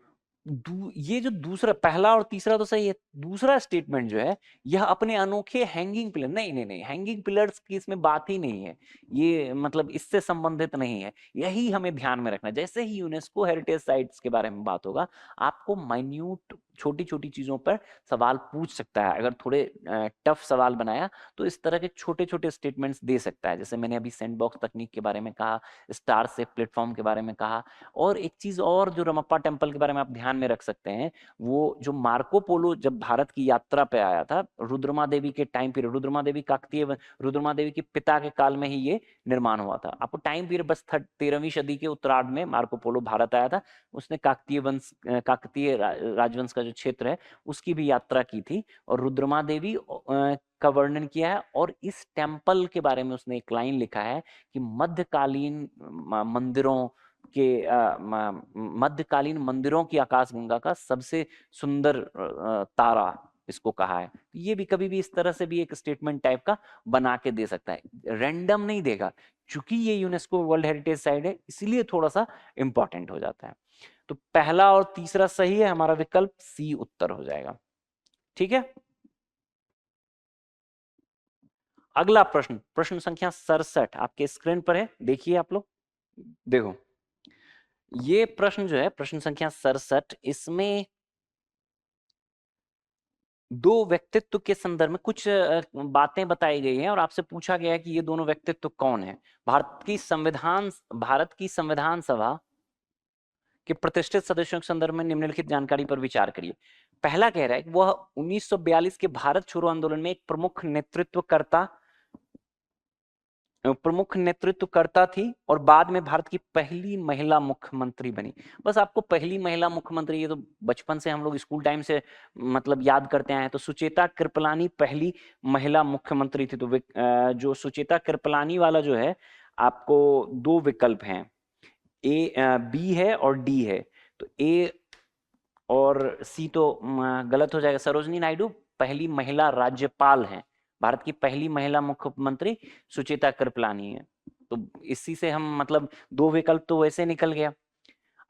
ये जो दूसरा, पहला और तीसरा तो सही है, दूसरा स्टेटमेंट जो है यह अपने अनोखे हैंगिंग पिलर, नहीं नहीं नहीं, हैंगिंग पिलर्स की इसमें बात ही नहीं है, ये मतलब इससे संबंधित नहीं है। यही हमें ध्यान में रखना, जैसे ही यूनेस्को हेरिटेज साइट्स के बारे में बात होगा, आपको माइन्यूट छोटी छोटी चीजों पर सवाल पूछ सकता है। अगर थोड़े टफ सवाल बनाया तो इस तरह के छोटे छोटे स्टेटमेंट्स दे सकता है, जैसे मैंने अभी सैंडबॉक्स तकनीक के बारे में कहा, स्टार सेफ प्लेटफॉर्म के बारे में कहा। और एक चीज और जो रमप्पा टेम्पल के बारे में आप ध्यान में रख सकते हैं, वो जो मार्को पोलो जब भारत की यात्रा पे आया था, रुद्रमा देवी के टाइम पीरियड, रुद्रमा देवी काकतीय, रुद्रमा देवी के पिता के काल में ही ये निर्माण हुआ था। आपको टाइम पीरियड बस 13वीं सदी के उत्तरार्ध में मार्को पोलो भारत आया था, उसने काकतीय वंश, काकतीय राजवंश का जो क्षेत्र है उसकी भी यात्रा की थी, और रुद्रमा देवी का वर्णन किया है। और इस टेम्पल के बारे में उसने एक लाइन लिखा है कि मध्यकालीन मंदिरों के मध्यकालीन मंदिरों की आकाशगंगा का सबसे सुंदर तारा इसको कहा है। ये भी कभी भी इस तरह से भी एक स्टेटमेंट टाइप का बना के दे सकता है, रैंडम नहीं देगा, चूंकि ये यूनेस्को वर्ल्ड हेरिटेज साइट है इसलिए थोड़ा सा इंपॉर्टेंट हो जाता है। तो पहला और तीसरा सही है, हमारा विकल्प सी उत्तर हो जाएगा। ठीक है, अगला प्रश्न, प्रश्न संख्या 67 आपके स्क्रीन पर है, देखिए आप लोग। देखो ये प्रश्न जो है, प्रश्न संख्या 67, इसमें दो व्यक्तित्व के संदर्भ में कुछ बातें बताई गई हैं और आपसे पूछा गया है कि ये दोनों व्यक्तित्व कौन है। भारत की संविधान सभा के प्रतिष्ठित सदस्यों के संदर्भ में निम्नलिखित जानकारी पर विचार करिए। पहला कह रहा है कि वह 1942 के भारत छोड़ो आंदोलन में एक प्रमुख नेतृत्वकर्ता थी और बाद में भारत की पहली महिला मुख्यमंत्री बनी। बस आपको पहली महिला मुख्यमंत्री, ये तो बचपन से हम लोग स्कूल टाइम से मतलब याद करते आए हैं। तो सुचेता कृपलानी पहली महिला मुख्यमंत्री थी। तो जो सुचेता कृपलानी वाला जो है, आपको दो विकल्प हैं, बी है और डी है। तो ए और सी तो गलत हो जाएगा। सरोजनी नायडू पहली महिला राज्यपाल हैं, भारत की पहली महिला मुख्यमंत्री सुचेता कृपलानी है। तो इसी से हम मतलब दो विकल्प तो वैसे निकल गया।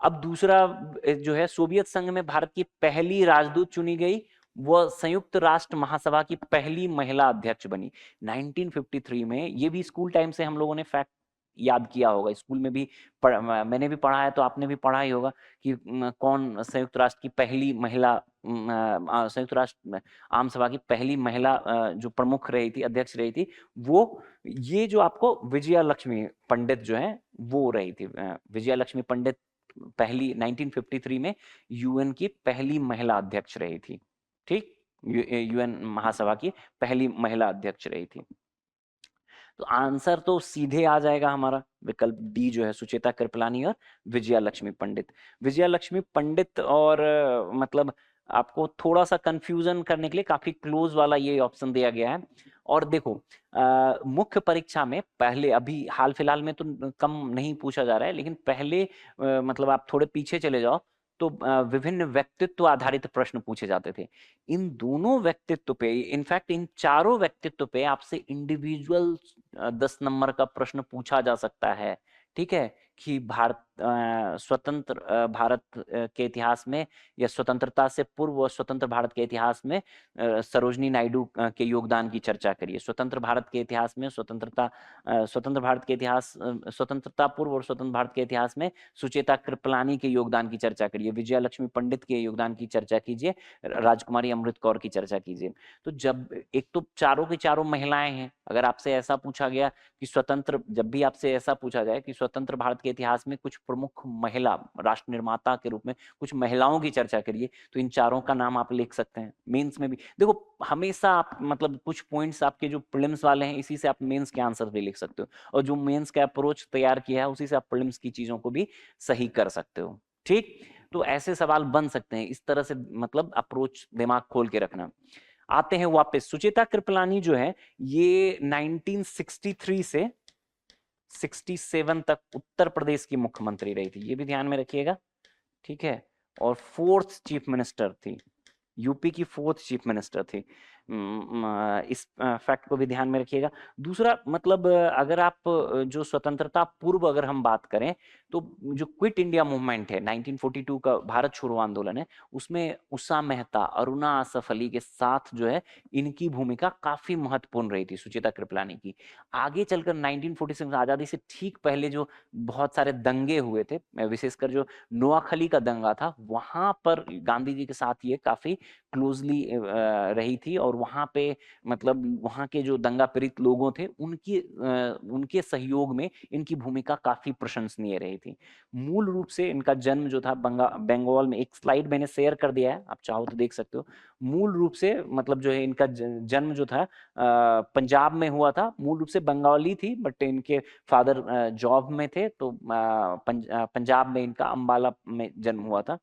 अब दूसरा जो है, सोवियत संघ में भारत की पहली राजदूत चुनी गई, वह संयुक्त राष्ट्र महासभा की पहली महिला अध्यक्ष बनी 1953 में। ये भी स्कूल टाइम से हम लोगों ने फैक्ट याद किया होगा, स्कूल में भी मैंने भी पढ़ा है, तो आपने भी पढ़ा ही होगा कि कौन संयुक्त राष्ट्र की पहली महिला, संयुक्त राष्ट्र आम सभा की पहली महिला जो प्रमुख रही थी, अध्यक्ष रही थी, वो ये जो आपको विजया लक्ष्मी पंडित जो है वो रही थी। विजया लक्ष्मी पंडित पहली 1953 में यूएन की पहली महिला अध्यक्ष रही थी। ठीक, यूएन महासभा की पहली महिला अध्यक्ष रही थी। तो आंसर तो सीधे आ जाएगा हमारा विकल्प डी जो है, सुचेता कृपलानी और विजया लक्ष्मी पंडित। विजया लक्ष्मी पंडित और मतलब आपको थोड़ा सा कंफ्यूजन करने के लिए काफी क्लोज वाला ये ऑप्शन दिया गया है। और देखो मुख्य परीक्षा में पहले, अभी हाल फिलहाल में तो कम नहीं पूछा जा रहा है, लेकिन पहले मतलब आप थोड़े पीछे चले जाओ तो विभिन्न व्यक्तित्व आधारित प्रश्न पूछे जाते थे। इन दोनों व्यक्तित्व पे, इनफैक्ट इन चारों व्यक्तित्व पे आपसे इंडिविजुअल 10 नंबर का प्रश्न पूछा जा सकता है। ठीक है, कि स्वतंत्र भारत के इतिहास में या स्वतंत्रता से पूर्व स्वतंत्र भारत के इतिहास में सरोजनी नायडू के योगदान की चर्चा करिए। स्वतंत्र भारत के इतिहास में स्वतंत्र भारत के इतिहास, स्वतंत्रता पूर्व और स्वतंत्र भारत के इतिहास में सुचेता कृपलानी के योगदान की चर्चा करिए, विजया लक्ष्मी पंडित के योगदान की चर्चा कीजिए, राजकुमारी अमृत कौर की चर्चा कीजिए। तो जब एक तो चारों की चारों महिलाएं हैं, अगर आपसे ऐसा पूछा गया कि जब भी आपसे ऐसा पूछा जाए कि स्वतंत्र भारत के इतिहास में कुछ प्रमुख महिला राष्ट्र निर्माता के रूप में कुछ महिलाओं की चर्चा करिए, तो इन चारों का नाम आप लिख सकते हैं। मेंस में भी देखो, हमेशा आप मतलब कुछ पॉइंट्स आपके जो प्रीलिम्स वाले हैं, इसी से आप मेंस के आंसर भी लिख सकते हो, और जो मेंस का अप्रोच तैयार किया है उसी से आप प्रीलिम्स की चीजों को भी सही कर सकते हो। ठीक, तो ऐसे सवाल बन सकते हैं, इस तरह से मतलब अप्रोच दिमाग खोल के रखना। आते हैं वापस, सुचेता कृपलानी जो है ये 1963 से 67 तक उत्तर प्रदेश की मुख्यमंत्री रही थी, ये भी ध्यान में रखिएगा। ठीक है, और 4th चीफ मिनिस्टर थी, यूपी की 4th चीफ मिनिस्टर थी। इस फैक्ट को भी ध्यान में रखिएगा। दूसरा मतलब अगर आप जो स्वतंत्रता पूर्व अगर हम बात करें, तो जो क्विट इंडिया मूवमेंट है 1942 का भारत छोड़ो आंदोलन है, उसमें उषा मेहता, अरुणा आसफ अली के साथ जो है इनकी भूमिका काफी महत्वपूर्ण रही थी, सुचेता कृपलानी की। आगे चलकर 1946 आजादी से ठीक पहले जो बहुत सारे दंगे हुए थे, विशेषकर जो नोआखली का दंगा था, वहां पर गांधी जी के साथ ये काफी क्लोजली रही थी, और वहां पे मतलब वहां के जो दंगा पीड़ित लोगों थे उनके सहयोग में इनकी भूमिका काफी प्रशंसनीय रही थी। मूल रूप से इनका जन्म जो था बंगाल में, एक स्लाइड मैंने शेयर कर दिया है, आप चाहो तो देख सकते हो। मूल रूप से मतलब जो है इनका जन्म जो था पंजाब में हुआ था। मूल रूप से बंगाली थी, बट इनके फादर जॉब में थे, तो पंजाब में इनका अंबाला में जन्म हुआ था।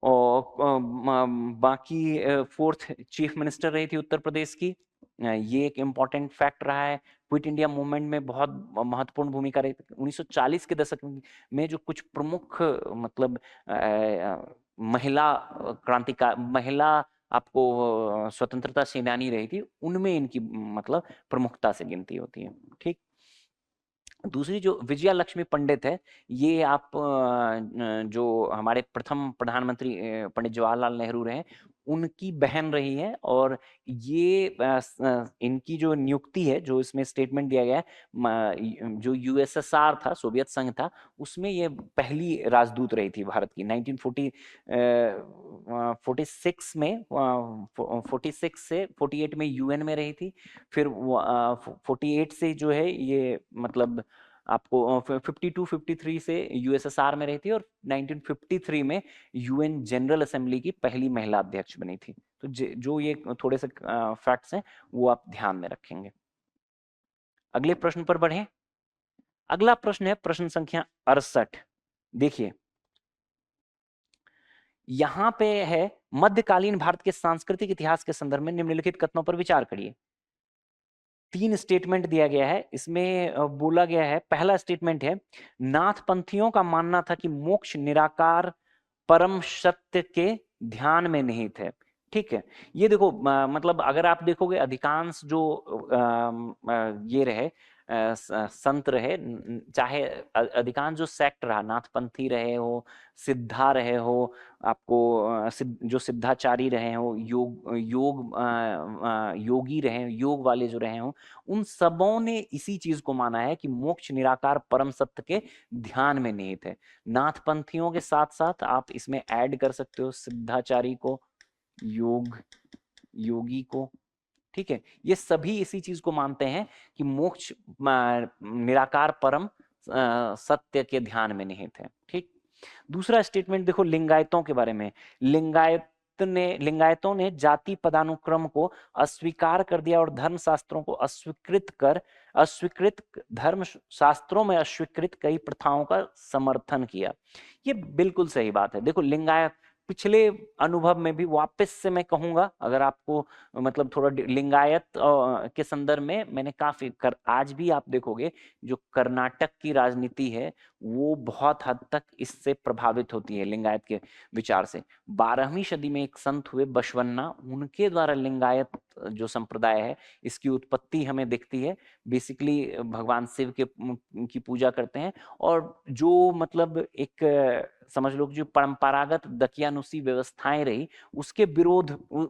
और बाकी 4th चीफ मिनिस्टर रही थी उत्तर प्रदेश की। ये एक इम्पॉर्टेंट फैक्ट रहा है। क्विट इंडिया मूवमेंट में बहुत महत्वपूर्ण भूमिका रही थी। 1940 के दशक में जो कुछ प्रमुख मतलब महिला महिला आपको स्वतंत्रता सेनानी रही थी, उनमें इनकी मतलब प्रमुखता से गिनती होती है। ठीक, दूसरी जो विजया लक्ष्मी पंडित है, ये आप जो हमारे प्रथम प्रधानमंत्री पंडित जवाहरलाल नेहरू रहे, उनकी बहन रही है। और ये इनकी जो नियुक्ति है, जो इसमें स्टेटमेंट दिया गया है, जो यूएसएसआर था, सोवियत संघ था, उसमें ये पहली राजदूत रही थी भारत की। 1946 में 46 से 48 में यूएन में रही थी। फिर 48 से जो है ये मतलब आपको 52-53 से यूएसएसआर में रही थी, और 1953 में यूएन जनरल असेंबली की पहली महिला अध्यक्ष बनी थी। तो जो ये थोड़े से फैक्ट्स हैं वो आप ध्यान में रखेंगे। अगले प्रश्न पर बढ़ें। अगला प्रश्न है प्रश्न संख्या 68। देखिए यहां पे है, मध्यकालीन भारत के सांस्कृतिक इतिहास के संदर्भ में निम्नलिखित कथनों पर विचार करिए। 3 स्टेटमेंट दिया गया है इसमें। बोला गया है, पहला स्टेटमेंट है, नाथपंथियों का मानना था कि मोक्ष निराकार परम सत्य के ध्यान में निहित है। ठीक है, ये देखो मतलब अगर आप देखोगे अधिकांश जो ये रहे संत रहे, चाहे अधिकांश जो सेक्ट रहा, नाथपंथी रहे हो, सिद्धा रहे हो, आपको जो सिद्धाचारी रहे हो, योगी रहे, योग वाले जो रहे हो, उन सबों ने इसी चीज को माना है कि मोक्ष निराकार परम सत्य के ध्यान में निहित है। नाथपंथियों के साथ साथ आप इसमें ऐड कर सकते हो सिद्धाचारी को, योगी को। ठीक है, ये सभी इसी चीज को मानते हैं कि मोक्ष निराकार परम सत्य के ध्यान में निहित है। ठीक, दूसरा स्टेटमेंट देखो लिंगायतों के बारे में। लिंगायतों ने जाति पदानुक्रम को अस्वीकार कर दिया और धर्म शास्त्रों को धर्म शास्त्रों में अस्वीकृत कई प्रथाओं का समर्थन किया। ये बिल्कुल सही बात है। देखो लिंगायत पिछले अनुभव में भी वापस से मैं कहूंगा, अगर आपको मतलब थोड़ा लिंगायत के संदर्भ में मैंने काफी आज भी आप देखोगे जो कर्नाटक की राजनीति है वो बहुत हद तक इससे प्रभावित होती है लिंगायत के विचार से। 12वीं सदी में एक संत हुए बसवन्ना, उनके द्वारा लिंगायत जो संप्रदाय है इसकी उत्पत्ति हमें दिखती है। बेसिकली भगवान शिव के की पूजा करते हैं, और जो मतलब एक समझ लो जो परंपरागत दकियानुसी व्यवस्थाएं रही उसके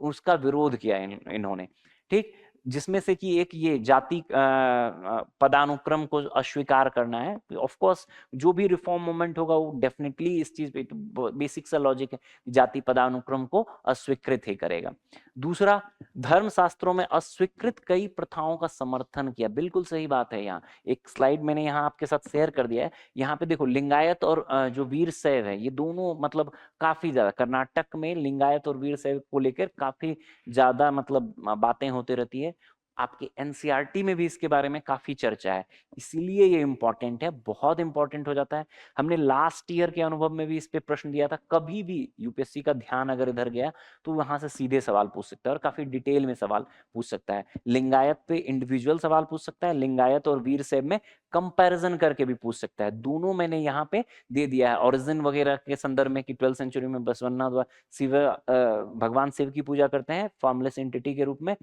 उसका विरोध किया इन्होंने। ठीक, जिसमें से कि एक ये जाति पदानुक्रम को अस्वीकार करना है। ऑफ कोर्स जो भी रिफॉर्म मूवमेंट होगा वो डेफिनेटली इस चीज पे, बेसिक सा लॉजिक है, जाति पदानुक्रम को अस्वीकृत ही करेगा। दूसरा, धर्म शास्त्रों में अस्वीकृत कई प्रथाओं का समर्थन किया। बिल्कुल सही बात है। यहाँ एक स्लाइड मैंने यहाँ आपके साथ शेयर कर दिया है। यहाँ पे देखो लिंगायत और जो वीर शैव है, ये दोनों मतलब काफी ज्यादा कर्नाटक में लिंगायत और वीर शैव को लेकर काफी ज्यादा मतलब बातें होती रहती है। आपके एनसीईआरटी में भी इसके बारे में काफी चर्चा है, इसीलिए ये इंपॉर्टेंट है, बहुत इंपॉर्टेंट हो जाता है। हमने लास्ट ईयर के अनुभव में भी इस पे प्रश्न दिया था। कभी भी यूपीएससी का ध्यान अगर इधर गया तो वहां से सीधे सवाल पूछ सकता है और काफी डिटेल में सवाल पूछ सकता है। लिंगायत पे इंडिविजुअल सवाल पूछ सकता है, लिंगायत और वीर शैव में कंपैरिजन करके भी पूछ सकता है। दोनों मैंने यहाँ पे दे दिया है। ओरिजिन वगैरह के संदर्भ में कि 12th सेंचुरी में बसवन्ना द्वारा भगवान शिव की पूजा करते हैं फॉर्मलेस एंटिटी के रूप में।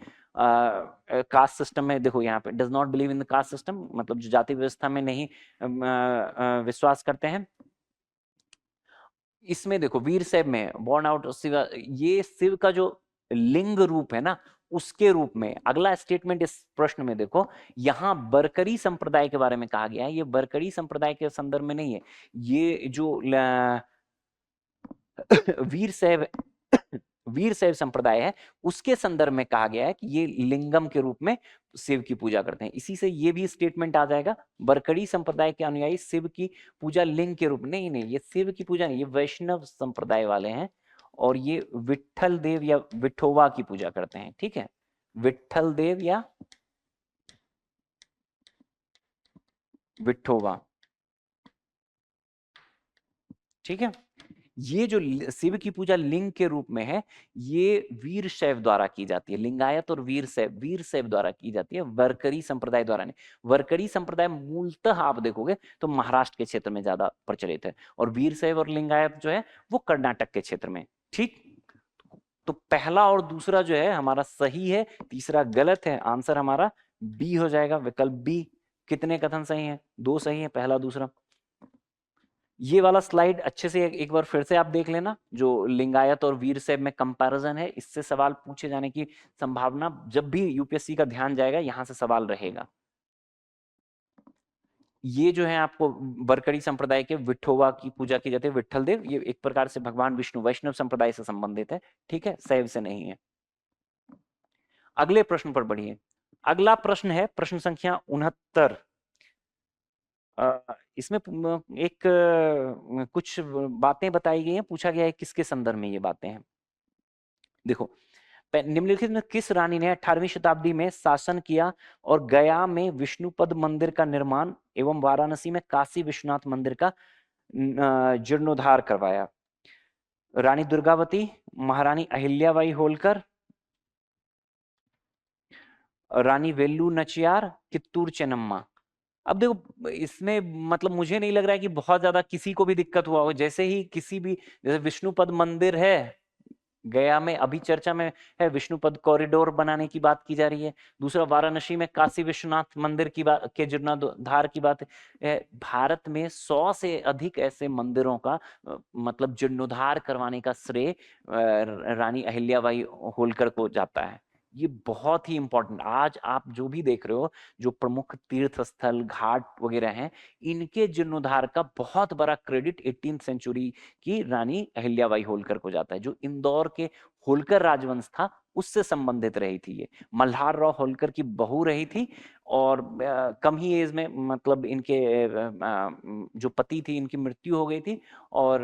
कास्ट सिस्टम में देखो यहाँ पे does not believe in the caste system, मतलब जो जाति व्यवस्था में नहीं विश्वास करते हैं। इसमें देखो वीर शैव में बॉर्न आउट शिव, ये शिव का जो लिंग रूप है ना उसके रूप में। अगला स्टेटमेंट इस प्रश्न में देखो, यहाँ बरकरी संप्रदाय के बारे में कहा गया है। ये बरकरी संप्रदाय के संदर्भ में नहीं है, ये जो वीर शैव संप्रदाय है उसके संदर्भ में कहा गया है कि ये लिंगम के रूप में शिव की पूजा करते हैं। इसी से ये भी स्टेटमेंट आ जाएगा, बरकड़ी संप्रदाय के अनुयायी शिव की पूजा लिंग के रूप। नहीं नहीं, ये शिव की पूजा नहीं, ये वैष्णव संप्रदाय वाले हैं और ये विट्ठल देव या विठोवा की पूजा करते हैं। ठीक है, विट्ठल देव या विठोवा। ठीक है, ये जो शिव की पूजा लिंग के रूप में है ये वीर शैव द्वारा की जाती है। लिंगायत और वीर शैव द्वारा की जाती है, वरकरी संप्रदाय द्वारा नहीं। वरकरी संप्रदाय मूलतः आप देखोगे तो महाराष्ट्र के क्षेत्र में ज्यादा प्रचलित है, और वीर शैव और लिंगायत जो है वो कर्नाटक के क्षेत्र में। ठीक, तो पहला और दूसरा जो है हमारा सही है, तीसरा गलत है। आंसर हमारा बी हो जाएगा, विकल्प बी। कितने कथन सही है? 2 सही है, पहला दूसरा। ये वाला स्लाइड अच्छे से एक बार फिर से आप देख लेना, जो लिंगायत और वीर शैव में कंपैरिजन है, इससे सवाल पूछे जाने की संभावना जब भी यूपीएससी का ध्यान जाएगा यहां से सवाल रहेगा। ये जो है आपको बरकड़ी संप्रदाय के विठोबा की पूजा की जाती है, विठल देव, ये एक प्रकार से भगवान विष्णु वैष्णव संप्रदाय से संबंधित है, ठीक है, शैव से नहीं है। अगले प्रश्न पर बढ़िए। अगला प्रश्न है प्रश्न संख्या 69। इसमें एक कुछ बातें बताई गई हैं, पूछा गया है किसके संदर्भ में ये बातें हैं। देखो, निम्नलिखित में किस रानी ने 18वीं शताब्दी में शासन किया और गया में विष्णुपद मंदिर का निर्माण एवं वाराणसी में काशी विश्वनाथ मंदिर का जीर्णोद्धार करवाया? रानी दुर्गावती, महारानी अहिल्याबाई होलकर, रानी वेलू नचियार, कित्तूर चेन्नम्मा। अब देखो, इसमें मतलब मुझे नहीं लग रहा है कि बहुत ज्यादा किसी को भी दिक्कत हुआ हो। जैसे ही किसी भी, जैसे विष्णुपद मंदिर है गया में, अभी चर्चा में है, विष्णुपद कॉरिडोर बनाने की बात की जा रही है। दूसरा, वाराणसी में काशी विश्वनाथ मंदिर की बात के जीर्णोद्धार की बात है। भारत में 100 से अधिक ऐसे मंदिरों का मतलब जीर्णोद्धार करवाने का श्रेय रानी अहिल्याबाई होलकर को जाता है। ये बहुत ही इंपॉर्टेंट, आज आप जो भी देख रहे हो, जो प्रमुख तीर्थ स्थल घाट वगैरह हैं, इनके जीर्णोद्धार का बहुत बड़ा क्रेडिट 18वीं सेंचुरी की रानी अहिल्याबाई होलकर को जाता है। जो इंदौर के होलकर राजवंश था उससे संबंधित रही थी। ये मल्हार राव होलकर की बहू रही थी और कम ही एज में मतलब इनके जो पति थी इनकी मृत्यु हो गई थी और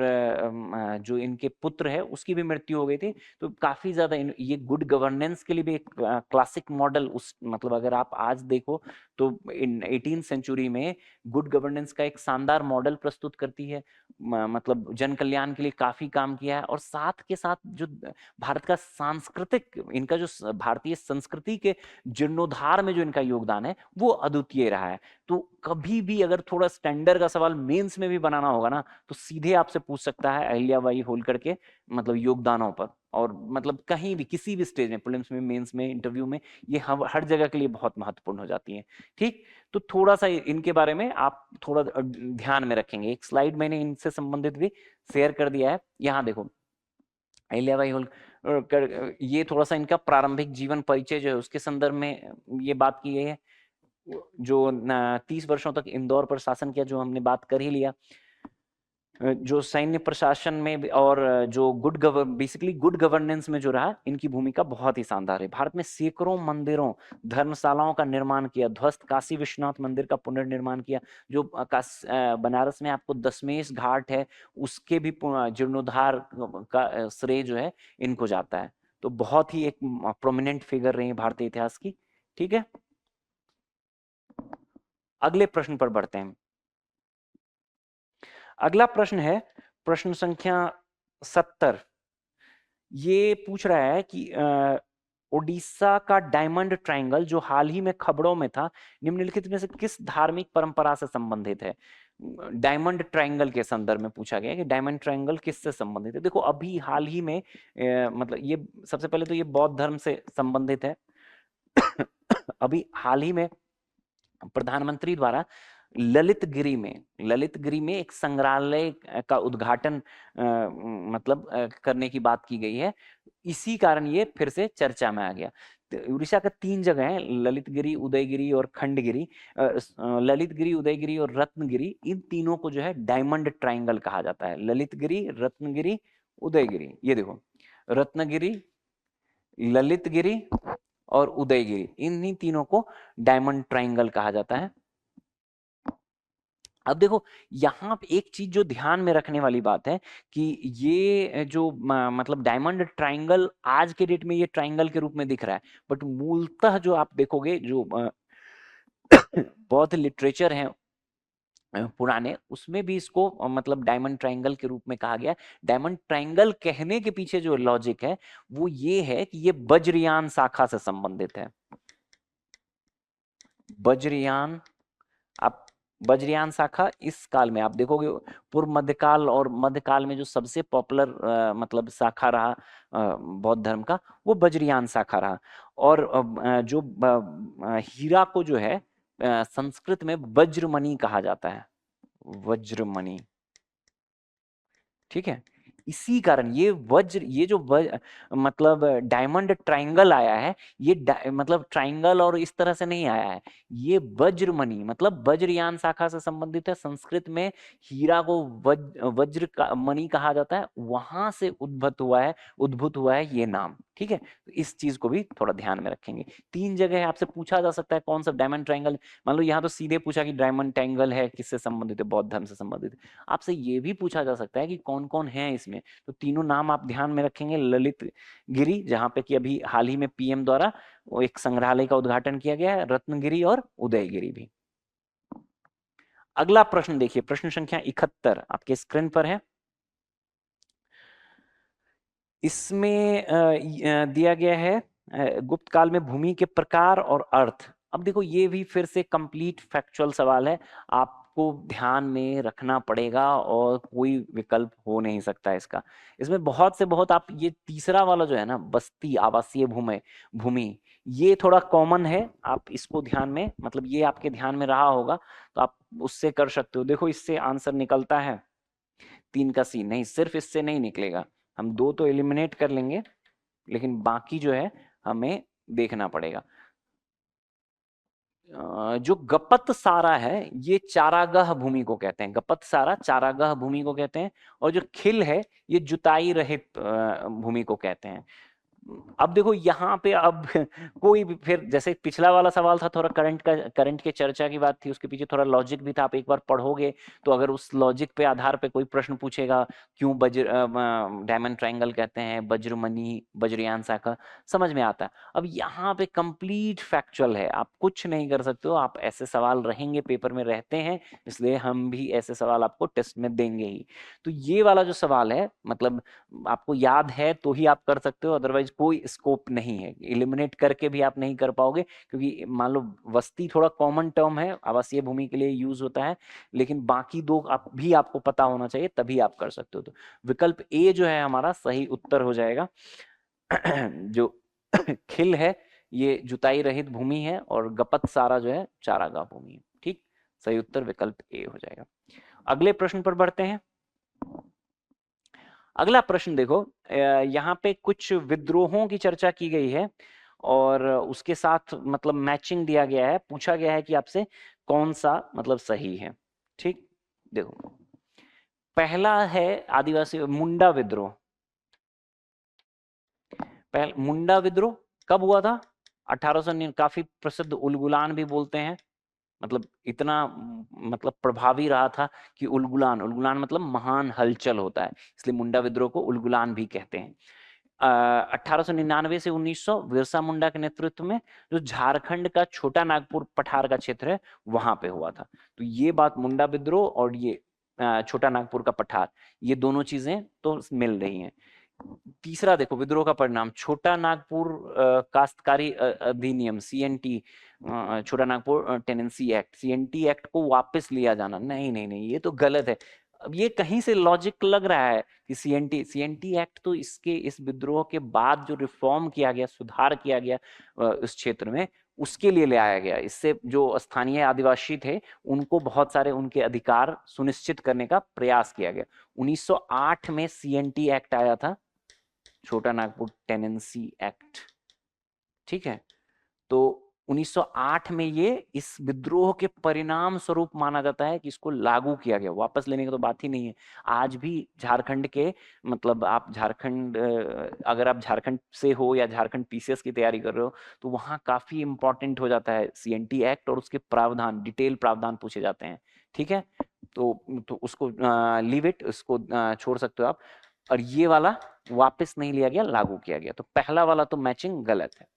जो इनके पुत्र है उसकी भी मृत्यु हो गई थी। तो काफी ज्यादा ये गुड गवर्नेंस के लिए भी एक क्लासिक मॉडल, उस मतलब अगर आप आज देखो तो इन 18वीं सेंचुरी में गुड गवर्नेंस का एक शानदार मॉडल प्रस्तुत करती है। मतलब जन कल्याण के लिए काफी काम किया है और साथ के साथ जो भारत का सांस्कृतिक, इनका जो भारतीय संस्कृति के जीर्णोद्धार में जो इनका योगदान है वो अद्वितीय रहा है। तो कभी भी अगर थोड़ा स्टैंडर्ड का सवाल मेंस में भी बनाना होगा ना, तो सीधे आपसे पूछ सकता है अहिल्याबाई होलकर के मतलब योगदानों पर। और मतलब कहीं भी किसी भी स्टेज में, प्रीलिम्स में, मेंस में, इंटरव्यू में, ये हर जगह के लिए बहुत महत्वपूर्ण हो जाती है। ठीक, तो थोड़ा सा इनके बारे में आप थोड़ा ध्यान में रखेंगे। एक स्लाइड मैंने इनसे संबंधित भी शेयर कर दिया है, यहाँ देखो। अहिल्याबाई होलकर, ये थोड़ा सा इनका प्रारंभिक जीवन परिचय जो है उसके संदर्भ में ये बात की गई है। जो 30 वर्षों तक इंदौर पर शासन किया, जो हमने बात कर ही लिया। जो सैन्य प्रशासन में और जो बेसिकली गुड गवर्नेंस में जो रहा, इनकी भूमिका बहुत ही शानदार है। भारत में सैकड़ों मंदिरों, धर्मशालाओं का निर्माण किया, ध्वस्त काशी विश्वनाथ मंदिर का पुनर्निर्माण किया। जो बनारस में आपको दशमेश घाट है उसके भी जीर्णोद्धार का श्रेय जो है इनको जाता है। तो बहुत ही एक प्रोमिनेंट फिगर रही है भारतीय इतिहास की। ठीक है, अगले प्रश्न पर बढ़ते हैं। अगला प्रश्न है प्रश्न संख्या 70। ये पूछ रहा है कि ओडिशा का डायमंड ट्रायंगल जो हाल ही में खबरों में था, निम्नलिखित में से किस धार्मिक परंपरा से संबंधित है? डायमंड ट्रायंगल के संदर्भ में पूछा गया है कि डायमंड ट्रायंगल किससे संबंधित है। देखो, अभी हाल ही में मतलब ये सबसे पहले तो ये बौद्ध धर्म से संबंधित है। अभी हाल ही में प्रधानमंत्री द्वारा ललितगिरी में एक संग्रहालय का उद्घाटन मतलब करने की बात की गई है। इसी कारण ये फिर से चर्चा में आ गया। तो उड़ीसा का 3 जगह है, ललितगिरी, उदयगिरी और खंडगिरी। ललितगिरी, उदयगिरी और रत्नगिरी, इन तीनों को जो है डायमंड ट्रायंगल कहा जाता है। ललितगिरी, रत्नगिरी, उदयगिरी। ये देखो, रत्नगिरी, ललितगिरी और उदयगिरी, इन्हीं तीनों को डायमंड ट्रायंगल कहा जाता है। अब देखो, यहाँ पे एक चीज जो ध्यान में रखने वाली बात है कि ये जो मतलब डायमंड ट्रायंगल आज के डेट में ये ट्रायंगल के रूप में दिख रहा है, बट मूलतः जो आप देखोगे जो बौद्ध लिटरेचर है पुराने, उसमें भी इसको मतलब डायमंड ट्रायंगल के रूप में कहा गया है। डायमंड ट्रायंगल कहने के पीछे जो लॉजिक है वो ये है कि ये वज्रयान शाखा से संबंधित है। वज्रयान, आप वज्रयान शाखा इस काल में आप देखोगे, पूर्व मध्यकाल और मध्यकाल में जो सबसे पॉपुलर मतलब शाखा रहा बौद्ध धर्म का, वो वज्रयान शाखा रहा। और जो हीरा को जो है संस्कृत में वज्रमणि कहा जाता है। वज्रमणि, ठीक है। इसी कारण ये वज्र, ये जो मतलब डायमंड ट्रायंगल आया है, ये मतलब ट्रायंगल और इस तरह से नहीं आया है, ये वज्रमणि मतलब वज्रयान शाखा से संबंधित है। संस्कृत में हीरा को वज्र का मणि कहा जाता है, वहां से उद्भूत हुआ है ये नाम। ठीक है, तो इस चीज को भी थोड़ा ध्यान में रखेंगे। 3 जगह आपसे पूछा जा सकता है कौन सा डायमंड ट्रायंगल, मान लो यहाँ तो सीधे पूछा कि डायमंड ट्रायंगल है किससे संबंधित है, बौद्ध धर्म से संबंधित है। आपसे ये भी पूछा जा सकता है कि कौन कौन है इसमें, तो तीनों नाम आप ध्यान में रखेंगे। ललित गिरी, जहां पे कि अभी हाल ही में पीएम द्वारा वो एक संग्रहालय का उद्घाटन किया गया है, रत्नगिरी और उदयगिरी भी। अगला प्रश्न देखिए, प्रश्न संख्या 71 आपके स्क्रीन पर है। इसमें दिया गया है गुप्त काल में भूमि के प्रकार और अर्थ। अब देखो ये भी फिर से कंप्लीट फैक्चुअल सवाल है, आपको ध्यान में रखना पड़ेगा और कोई विकल्प हो नहीं सकता इसका। इसमें बहुत से बहुत, आप ये तीसरा वाला जो है ना, बस्ती आवासीय भूमि भूमि, ये थोड़ा कॉमन है, आप इसको ध्यान में, मतलब ये आपके ध्यान में रहा होगा तो आप उससे कर सकते हो। देखो इससे आंसर निकलता है 3 का सी, नहीं सिर्फ इससे नहीं निकलेगा, हम 2 तो एलिमिनेट कर लेंगे, लेकिन बाकी जो है हमें देखना पड़ेगा। जो गपत सारा है ये चारागाह भूमि को कहते हैं, गपत सारा चारागाह भूमि को कहते हैं, और जो खिल है ये जुताई रहित भूमि को कहते हैं। अब देखो यहाँ पे अब कोई भी, फिर जैसे पिछला वाला सवाल था थोड़ा करंट के चर्चा की बात थी, उसके पीछे थोड़ा लॉजिक भी था, आप एक बार पढ़ोगे तो अगर उस लॉजिक पे आधार पे कोई प्रश्न पूछेगा, क्यों डायमंड ट्रायंगल कहते हैं, वज्रमणि वज्रयान शाखा, समझ में आता है। अब यहाँ पे कंप्लीट फैक्चुअल है, आप कुछ नहीं कर सकते हो, आप ऐसे सवाल रहेंगे, पेपर में रहते हैं, इसलिए हम भी ऐसे सवाल आपको टेस्ट में देंगे ही। तो ये वाला जो सवाल है, मतलब आपको याद है तो ही आप कर सकते हो, अदरवाइज कोई स्कोप नहीं है, एलिमिनेट करके भी आप नहीं कर पाओगे, क्योंकि मान लो वस्ती थोड़ा कॉमन टर्म है, आवासीय भूमि के लिए यूज होता है, लेकिन बाकी 2 आपको पता होना चाहिए, तभी आप कर सकते हो। तो विकल्प ए जो है हमारा सही उत्तर हो जाएगा। जो खिल है ये जुताई रहित भूमि है, और गपत सारा जो है चारागाह भूमि है। ठीक, सही उत्तर विकल्प ए हो जाएगा। अगले प्रश्न पर बढ़ते हैं। अगला प्रश्न देखो, यहाँ पे कुछ विद्रोहों की चर्चा की गई है, और उसके साथ मतलब मैचिंग दिया गया है, पूछा गया है कि आपसे कौन सा मतलब सही है। ठीक, देखो पहला है आदिवासी मुंडा विद्रोह। मुंडा विद्रोह कब हुआ था? 1800, काफी प्रसिद्ध, उलगुलान भी बोलते हैं, मतलब इतना मतलब प्रभावी रहा था कि उलगुलान, उलगुलान मतलब महान हलचल होता है, इसलिए मुंडा विद्रोह को उलगुलान भी कहते हैं। 1899 से 1900 बिरसा मुंडा के नेतृत्व में जो झारखंड का छोटा नागपुर पठार का क्षेत्र है वहां पे हुआ था। तो ये बात, मुंडा विद्रोह और ये छोटा नागपुर का पठार, ये दोनों चीजें तो मिल रही हैं। तीसरा देखो विद्रोह का परिणाम, छोटा नागपुर काश्तकारी अधिनियम सीएनटी, छोटा Nagpur tenancy act, CNT act को वापस लिया जाना, नहीं नहीं नहीं, ये तो गलत है। अब ये कहीं से लॉजिक लग रहा है कि सीएनटी एक्ट तो इसके इस विद्रोह के बाद जो रिफॉर्म किया गया, सुधार किया गया इस क्षेत्र में, उसके लिए ले आया गया। इससे जो स्थानीय आदिवासी थे उनको बहुत सारे उनके अधिकार सुनिश्चित करने का प्रयास किया गया। 1908 में सीएनटी एक्ट आया था, छोटा नागपुर टेनेंसी एक्ट। ठीक है, तो 1908 में ये इस विद्रोह के परिणाम स्वरूप माना जाता है कि इसको लागू किया गया, वापस लेने की तो बात ही नहीं है। आज भी झारखंड के, मतलब आप झारखंड, अगर आप झारखंड से हो या झारखंड पीसीएस की तैयारी कर रहे हो, तो वहाँ काफी इंपॉर्टेंट हो जाता है सीएनटी एक्ट, और उसके प्रावधान, डिटेल प्रावधान पूछे जाते हैं। ठीक है, तो उसको लीव इट, उसको छोड़ सकते हो आप। और ये वाला वापस नहीं लिया गया, लागू किया गया, तो पहला वाला तो मैचिंग गलत है।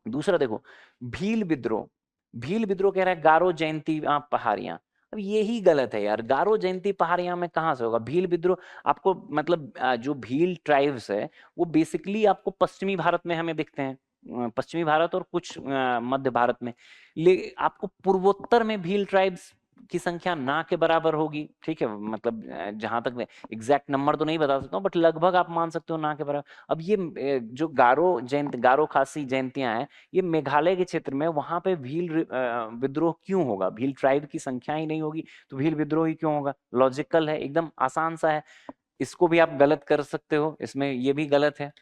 दूसरा देखो भील विद्रोह, भील विद्रोह कह रहा है गारो जयंती पहाड़ियां, अब यही गलत है यार, गारो जयंती पहाड़ियां में कहां से होगा भील विद्रोह? आपको मतलब जो भील ट्राइब्स है वो बेसिकली आपको पश्चिमी भारत में हमें दिखते हैं, पश्चिमी भारत और कुछ मध्य भारत में, ले आपको पूर्वोत्तर में भील ट्राइब्स की संख्या ना के बराबर होगी, ठीक है, मतलब जहां तक मैं एग्जैक्ट नंबर तो नहीं बता सकता हूँ, बट लगभग आप मान सकते हो ना के बराबर। अब ये जो गारो खासी जयंतियां हैं, ये मेघालय के क्षेत्र में, वहां पे भील विद्रोह क्यों होगा? भील ट्राइब की संख्या ही नहीं होगी तो भील विद्रोह ही क्यों होगा? लॉजिकल है, एकदम आसान सा है। इसको भी आप गलत कर सकते हो, इसमें ये भी गलत है।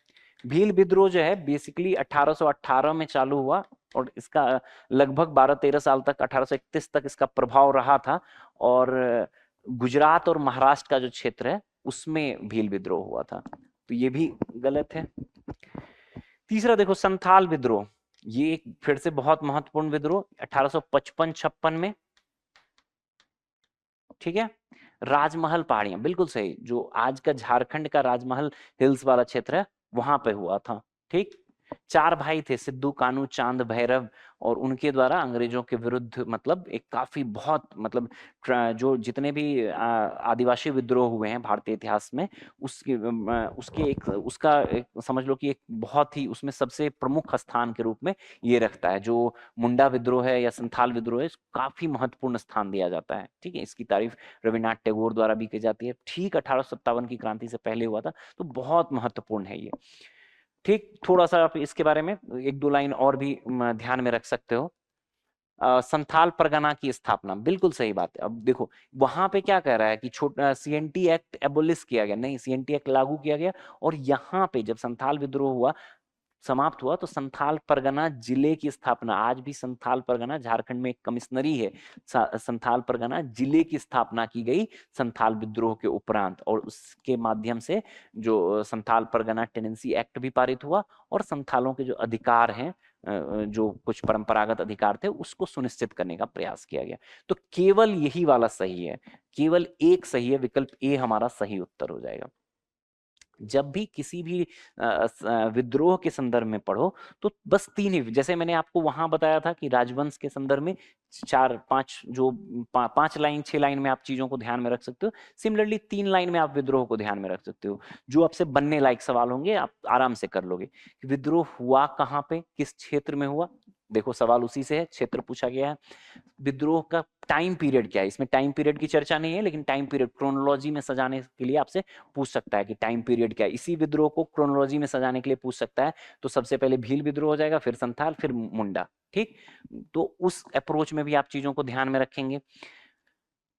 भील विद्रोह जो है बेसिकली 1818 में चालू हुआ और इसका लगभग 12-13 साल तक, 1831 तक इसका प्रभाव रहा था। और गुजरात और महाराष्ट्र का जो क्षेत्र है उसमें भील विद्रोह हुआ था, तो ये भी गलत है। तीसरा देखो, संथाल विद्रोह, ये एक फिर से बहुत महत्वपूर्ण विद्रोह 1855-56 में, ठीक है। राजमहल पहाड़ियां, बिल्कुल सही, जो आज का झारखंड का राजमहल हिल्स वाला क्षेत्र है वहां पे हुआ था, ठीक। 4 भाई थे, सिद्धू, कानू, चांद, भैरव, और उनके द्वारा अंग्रेजों के विरुद्ध, मतलब एक काफी बहुत, मतलब जो जितने भी आदिवासी विद्रोह हुए हैं भारतीय इतिहास में, उसके एक उसका एक समझ लो कि एक बहुत ही उसमें सबसे प्रमुख स्थान के रूप में ये रखता है। जो मुंडा विद्रोह है या संथाल विद्रोह है, काफी महत्वपूर्ण स्थान दिया जाता है, ठीक है। इसकी तारीफ रविन्द्रनाथ टैगोर द्वारा भी की जाती है, ठीक 1857 की क्रांति से पहले हुआ था, तो बहुत महत्वपूर्ण है ये, ठीक। थोड़ा सा आप इसके बारे में 1-2 लाइन और भी ध्यान में रख सकते हो। संथाल परगना की स्थापना, बिल्कुल सही बात है। अब देखो वहां पे क्या कह रहा है कि छोटा सीएनटी एक्ट एबोलिश किया गया, नहीं, सीएनटी एक्ट लागू किया गया, और यहाँ पे जब संथाल विद्रोह हुआ, समाप्त हुआ, तो संथाल परगना जिले की स्थापना, आज भी संथाल परगना झारखंड में एक कमिश्नरी है, संथाल परगना जिले की स्थापना की गई संथाल विद्रोह के उपरांत, और उसके माध्यम से जो संथाल परगना टेनेंसी एक्ट भी पारित हुआ, और संथालों के जो अधिकार हैं, जो कुछ परंपरागत अधिकार थे, उसको सुनिश्चित करने का प्रयास किया गया। तो केवल यही वाला सही है, केवल एक सही है, विकल्प ए हमारा सही उत्तर हो जाएगा। जब भी किसी भी विद्रोह के संदर्भ में पढ़ो, तो बस 3 ही, जैसे मैंने आपको वहां बताया था कि राजवंश के संदर्भ में 4-5 जो 5 लाइन 6 लाइन में आप चीजों को ध्यान में रख सकते हो, सिमिलरली 3 लाइन में आप विद्रोह को ध्यान में रख सकते हो। जो आपसे बनने लायक सवाल होंगे आप आराम से कर लोगे। विद्रोह हुआ कहाँ पे, किस क्षेत्र में हुआ, देखो सवाल उसी से है, क्षेत्र पूछा गया है। विद्रोह का टाइम पीरियड क्या है, इसमें टाइम पीरियड की चर्चा नहीं है, लेकिन टाइम पीरियड क्रोनोलॉजी में सजाने के लिए आपसे पूछ सकता है कि टाइम पीरियड क्या है। इसी विद्रोह को क्रोनोलॉजी में सजाने के लिए पूछ सकता है, तो सबसे पहले भील विद्रोह हो जाएगा, फिर संथाल, फिर मुंडा, ठीक। तो उस अप्रोच में भी आप चीजों को ध्यान में रखेंगे।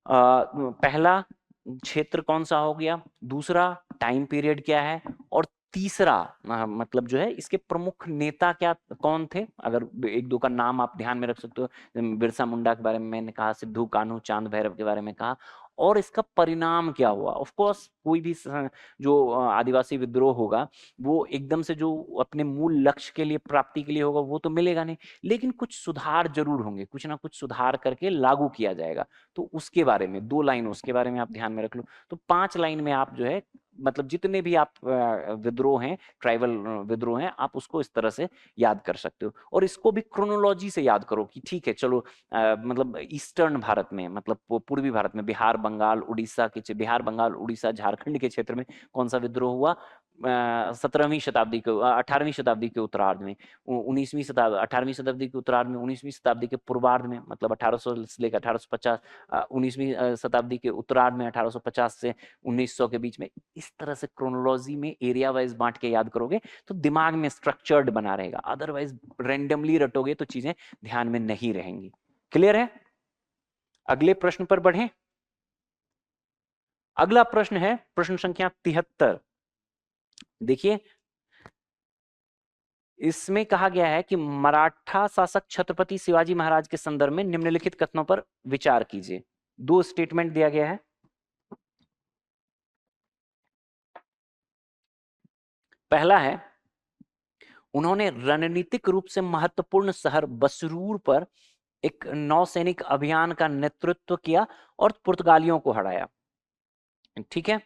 पहला क्षेत्र कौन सा हो गया, दूसरा टाइम पीरियड क्या है, और तीसरा मतलब जो है इसके प्रमुख नेता क्या कौन थे, अगर 1-2 का नाम आप ध्यान में रख सकते हो। बिरसा मुंडा के बारे में मैंने कहा, सिद्धू, कान्हू, चांद, भैरव के बारे में कहा, और इसका परिणाम क्या हुआ। ऑफ कोर्स कोई भी जो आदिवासी विद्रोह होगा, वो एकदम से जो अपने मूल लक्ष्य के लिए, प्राप्ति के लिए होगा, वो तो मिलेगा नहीं, लेकिन कुछ सुधार जरूर होंगे, कुछ ना कुछ सुधार करके लागू किया जाएगा। तो उसके बारे में 2 लाइन उसके बारे में आप ध्यान में रख लो। तो 5 लाइन में आप जो है, मतलब जितने भी आप विद्रोह हैं, ट्राइबल विद्रोह हैं, आप उसको इस तरह से याद कर सकते हो। और इसको भी क्रोनोलॉजी से याद करो कि ठीक है चलो, मतलब ईस्टर्न भारत में, मतलब पूर्वी भारत में, बिहार, बंगाल, उड़ीसा के, बिहार, बंगाल, उड़ीसा, झारखंड के क्षेत्र में कौन सा विद्रोह हुआ, 17वीं शताब्दी के, 18वीं शताब्दी के उत्तरार्ध में, 19वीं शताब्दी, 18वीं शताब्दी के उत्तरार्ध में, 19वीं शताब्दी के पूर्वार्ध में, मतलब 1800 से लेकर 1850, 19वीं शताब्दी के उत्तरार्ध में 1850 से 1900 के बीच में। इस तरह से क्रोनोलॉजी में एरिया वाइज बांट के याद करोगे तो दिमाग में स्ट्रक्चर्ड बना रहेगा, अदरवाइज रैंडमली रटोगे तो चीजें ध्यान में नहीं रहेंगी। क्लियर है? अगले प्रश्न पर बढ़ें। अगला प्रश्न है प्रश्न संख्या 73। देखिए, इसमें कहा गया है कि मराठा शासक छत्रपति शिवाजी महाराज के संदर्भ में निम्नलिखित कथनों पर विचार कीजिए। 2 स्टेटमेंट दिया गया है। पहला है, उन्होंने रणनीतिक रूप से महत्वपूर्ण शहर बसरूर पर एक नौसैनिक अभियान का नेतृत्व किया और पुर्तगालियों को हराया, ठीक है।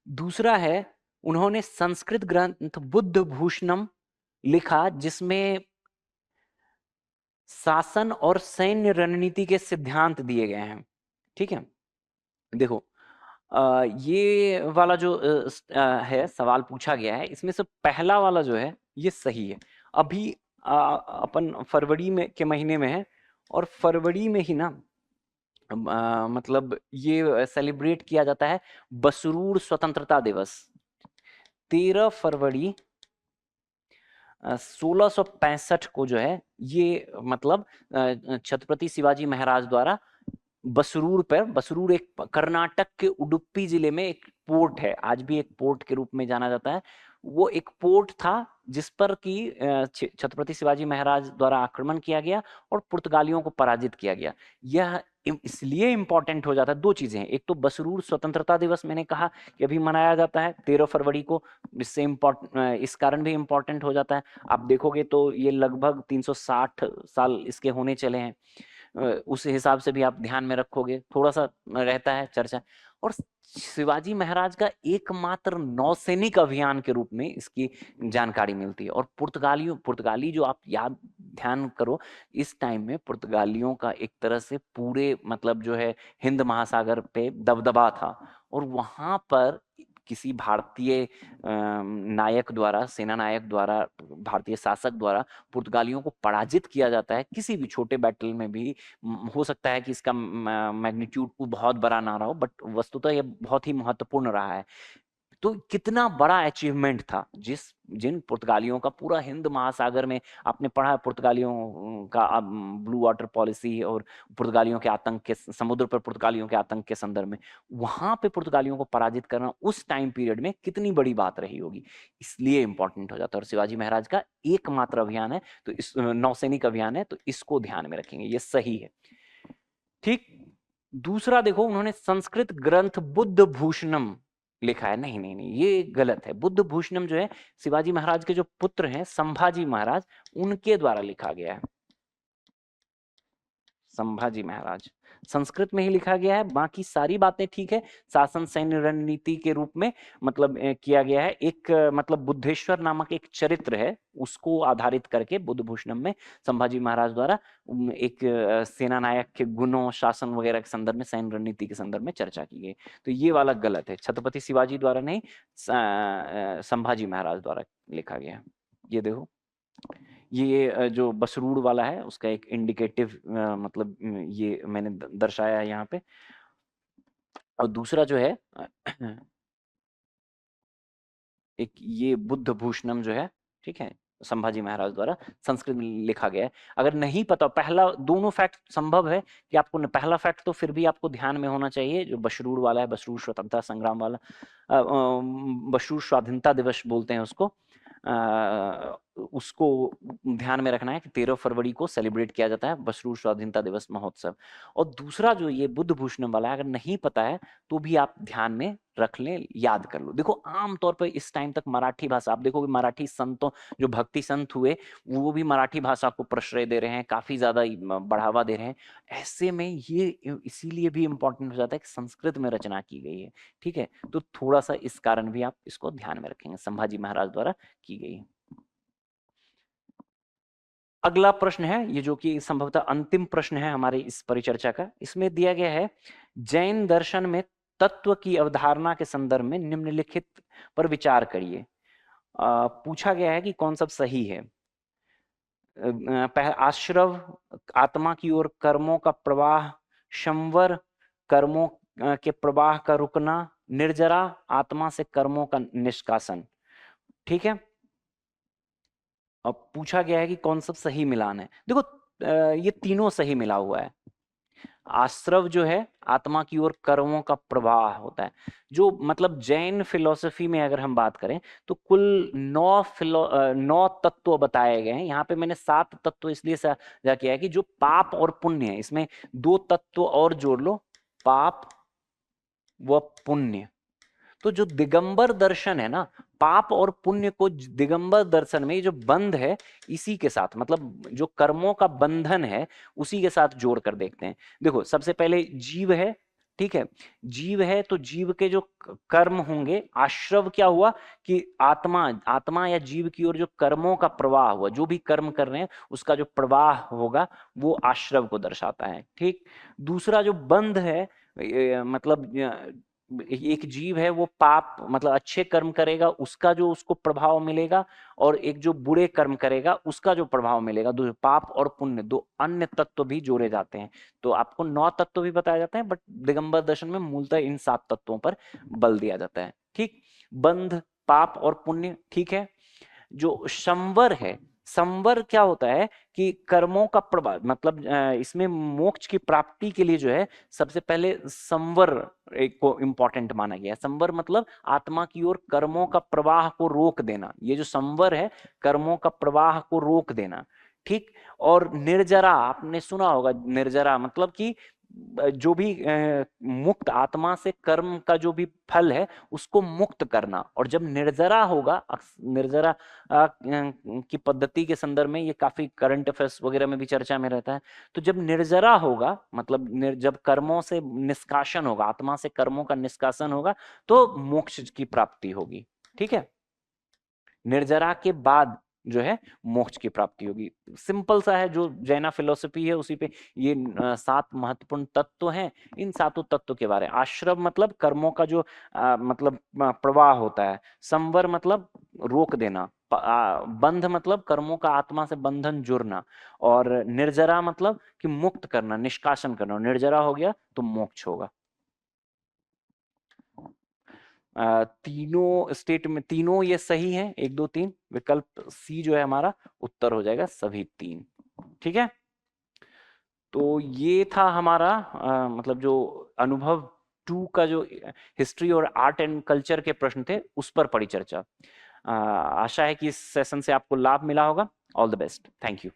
दूसरा है, उन्होंने संस्कृत ग्रंथ बुद्ध भूषणम लिखा, जिसमें शासन और सैन्य रणनीति के सिद्धांत दिए गए हैं, ठीक है। देखो, ये वाला जो है सवाल पूछा गया है, इसमें से पहला वाला जो है ये सही है। अभी अपन फरवरी में के महीने में है, और फरवरी में ही ना मतलब ये सेलिब्रेट किया जाता है बसरूर स्वतंत्रता दिवस 13 फरवरी 1665 को जो है ये मतलब छत्रपति शिवाजी महाराज द्वारा बसरूर एक कर्नाटक के उडुपी जिले में एक पोर्ट है, आज भी एक पोर्ट के रूप में जाना जाता है। वो एक पोर्ट था जिस पर कि छत्रपति शिवाजी महाराज द्वारा आक्रमण किया गया और पुर्तगालियों को पराजित किया गया। यह इसलिए इंपॉर्टेंट हो जाता है, दो चीजें हैं, एक तो बसरूर स्वतंत्रता दिवस मैंने कहा कि अभी मनाया जाता है 13 फरवरी को, इससे इस कारण भी इंपॉर्टेंट हो जाता है। आप देखोगे तो ये लगभग 360 साल इसके होने चले हैं, उस हिसाब से भी आप ध्यान में रखोगे, थोड़ा सा रहता है चर्चा। और शिवाजी महाराज का एकमात्र नौसैनिक अभियान के रूप में इसकी जानकारी मिलती है। और पुर्तगाली जो आप याद ध्यान करो, इस टाइम में पुर्तगालियों का एक तरह से पूरे मतलब जो है हिंद महासागर पे दबदबा था, और वहां पर किसी भारतीय नायक द्वारा, सेना नायक द्वारा, भारतीय शासक द्वारा पुर्तगालियों को पराजित किया जाता है किसी भी छोटे बैटल में भी। हो सकता है कि इसका मैग्नीट्यूड बहुत बड़ा ना रहा हो, बट वस्तुतः यह बहुत ही महत्वपूर्ण रहा है। तो कितना बड़ा अचीवमेंट था, जिन पुर्तगालियों का पूरा हिंद महासागर में आपने पढ़ा है, पुर्तगालियों का ब्लू वाटर पॉलिसी और पुर्तगालियों के आतंक के, समुद्र पर पुर्तगालियों के आतंक के संदर्भ में, वहां पे पुर्तगालियों को पराजित करना उस टाइम पीरियड में कितनी बड़ी बात रही होगी, इसलिए इंपॉर्टेंट हो जाता है। और शिवाजी महाराज का एकमात्र अभियान है, तो इस नौसैनिक अभियान है, तो इसको ध्यान में रखेंगे, ये सही है। ठीक। दूसरा देखो, उन्होंने संस्कृत ग्रंथ बुद्ध भूषणम लिखा है, नहीं नहीं नहीं, ये गलत है। बुद्ध भूषणम जो है शिवाजी महाराज के जो पुत्र हैं संभाजी महाराज, उनके द्वारा लिखा गया है। संभाजी महाराज, संस्कृत में ही लिखा गया है, बाकी सारी बातें ठीक है, शासन सैन्य रणनीति के रूप में मतलब किया गया है। एक मतलब बुद्धेश्वर नामक एक चरित्र है, उसको आधारित करके बुद्ध भूषणम में संभाजी महाराज द्वारा एक सेना नायक के गुणों, शासन वगैरह के संदर्भ में, सैन्य रणनीति के संदर्भ में चर्चा की गई। तो ये वाला गलत है, छत्रपति शिवाजी द्वारा नहीं, संभाजी महाराज द्वारा लिखा गया। ये देखो, ये जो बसरूड़ वाला है उसका एक इंडिकेटिव मतलब ये मैंने दर्शाया है यहाँ पे। और दूसरा जो है एक ये बुद्ध भूषणम जो है, ठीक है, संभाजी महाराज द्वारा संस्कृत में लिखा गया है। अगर नहीं पता, पहला दोनों फैक्ट संभव है कि आपको, पहला फैक्ट तो फिर भी आपको ध्यान में होना चाहिए, जो बसरूड़ वाला है, बसरूड़ स्वतंत्रता संग्राम वाला, बसरूड़ स्वाधीनता दिवस बोलते हैं उसको, उसको ध्यान में रखना है कि 13 फरवरी को सेलिब्रेट किया जाता है बसरूड़ स्वाधीनता दिवस महोत्सव। और दूसरा जो ये बुद्ध भूषणम वाला है, अगर नहीं पता है तो भी आप ध्यान में रख लें, याद कर लो। देखो आमतौर पर इस टाइम तक मराठी भाषा, आप देखोगे मराठी संतों, जो भक्ति संत हुए वो भी मराठी भाषा को प्रश्रय दे रहे हैं, काफी ज्यादा बढ़ावा दे रहे हैं। ऐसे में ये इसीलिए भी इंपॉर्टेंट हो जाता है कि संस्कृत में रचना की गई है, ठीक है, तो थोड़ा सा इस कारण भी आप इसको ध्यान में रखेंगे, संभाजी महाराज द्वारा की गई। अगला प्रश्न है ये, जो कि संभवतः अंतिम प्रश्न है हमारे इस परिचर्चा का। इसमें दिया गया है, जैन दर्शन में तत्व की अवधारणा के संदर्भ में निम्नलिखित पर विचार करिए। पूछा गया है कि कौन सा सही है। आश्रव, आत्मा की ओर कर्मों का प्रवाह, संवर, कर्मों के प्रवाह का रुकना, निर्जरा, आत्मा से कर्मों का निष्कासन। ठीक है, अब पूछा गया है कि कौन सा सही मिलान है। देखो ये तीनों सही मिला हुआ है। आश्रव जो है आत्मा की ओर कर्मों का प्रवाह होता है, जो मतलब जैन फिलॉसफी में अगर हम बात करें तो कुल 9 तत्व बताए गए हैं। यहाँ पे मैंने 7 तत्व इसलिए साझा किया है कि जो पाप और पुण्य है, इसमें 2 तत्व और जोड़ लो, पाप व पुण्य। तो जो दिगंबर दर्शन है ना, पाप और पुण्य को दिगंबर दर्शन में जो बंध है, इसी के साथ मतलब जो कर्मों का बंधन है उसी के साथ जोड़ कर देखते हैं। देखो सबसे पहले जीव है, ठीक है, जीव है तो जीव के जो कर्म होंगे, आश्रव क्या हुआ कि आत्मा या जीव की ओर जो कर्मों का प्रवाह हुआ, जो भी कर्म कर रहे हैं उसका जो प्रवाह होगा वो आश्रव को दर्शाता है। ठीक। दूसरा जो बंध है, मतलब एक जीव है वो पाप मतलब अच्छे कर्म करेगा उसका जो उसको प्रभाव मिलेगा, और एक जो बुरे कर्म करेगा उसका जो प्रभाव मिलेगा। दो पाप और पुण्य दो अन्य तत्व भी जोड़े जाते हैं। तो आपको 9 तत्व भी बताए जाते हैं, बट दिगंबर दर्शन में मूलतः इन 7 तत्वों पर बल दिया जाता है। ठीक, बंध, पाप और पुण्य, ठीक है। जो संवर है, संवर क्या होता है कि कर्मों का प्रभाव मतलब इसमें मोक्ष की प्राप्ति के लिए जो है सबसे पहले संवर एक को इंपॉर्टेंट माना गया है। संवर मतलब आत्मा की ओर कर्मों का प्रवाह को रोक देना, ये जो संवर है कर्मों का प्रवाह को रोक देना। ठीक, और निर्जरा आपने सुना होगा, निर्जरा मतलब कि जो भी मुक्त आत्मा से कर्म का जो भी फल है उसको मुक्त करना। और जब निर्जरा होगा, निर्जरा की पद्धति के संदर्भ में ये काफी करंट अफेयर्स वगैरह में भी चर्चा में रहता है। तो जब निर्जरा होगा मतलब जब कर्मों से निष्कासन होगा, आत्मा से कर्मों का निष्कासन होगा, तो मोक्ष की प्राप्ति होगी। ठीक है, निर्जरा के बाद जो है मोक्ष की प्राप्ति होगी। सिंपल सा है, जो जैना फिलोसफी है उसी पे ये 7 महत्वपूर्ण तत्व हैं। इन 7 तत्व के बारे में, आश्रम मतलब कर्मों का जो मतलब प्रवाह होता है, संवर मतलब रोक देना, बंध मतलब कर्मों का आत्मा से बंधन जुड़ना, और निर्जरा मतलब कि मुक्त करना, निष्कासन करना। निर्जरा हो गया तो मोक्ष होगा। तीनों स्टेट में तीनों ये सही है, 1 2 3, विकल्प सी जो है हमारा उत्तर हो जाएगा सभी 3। ठीक है, तो ये था हमारा मतलब जो अनुभव 2 का जो हिस्ट्री और आर्ट एंड कल्चर के प्रश्न थे उस पर पड़ी चर्चा। आशा है कि इस सेशन से आपको लाभ मिला होगा। All the best, thank you.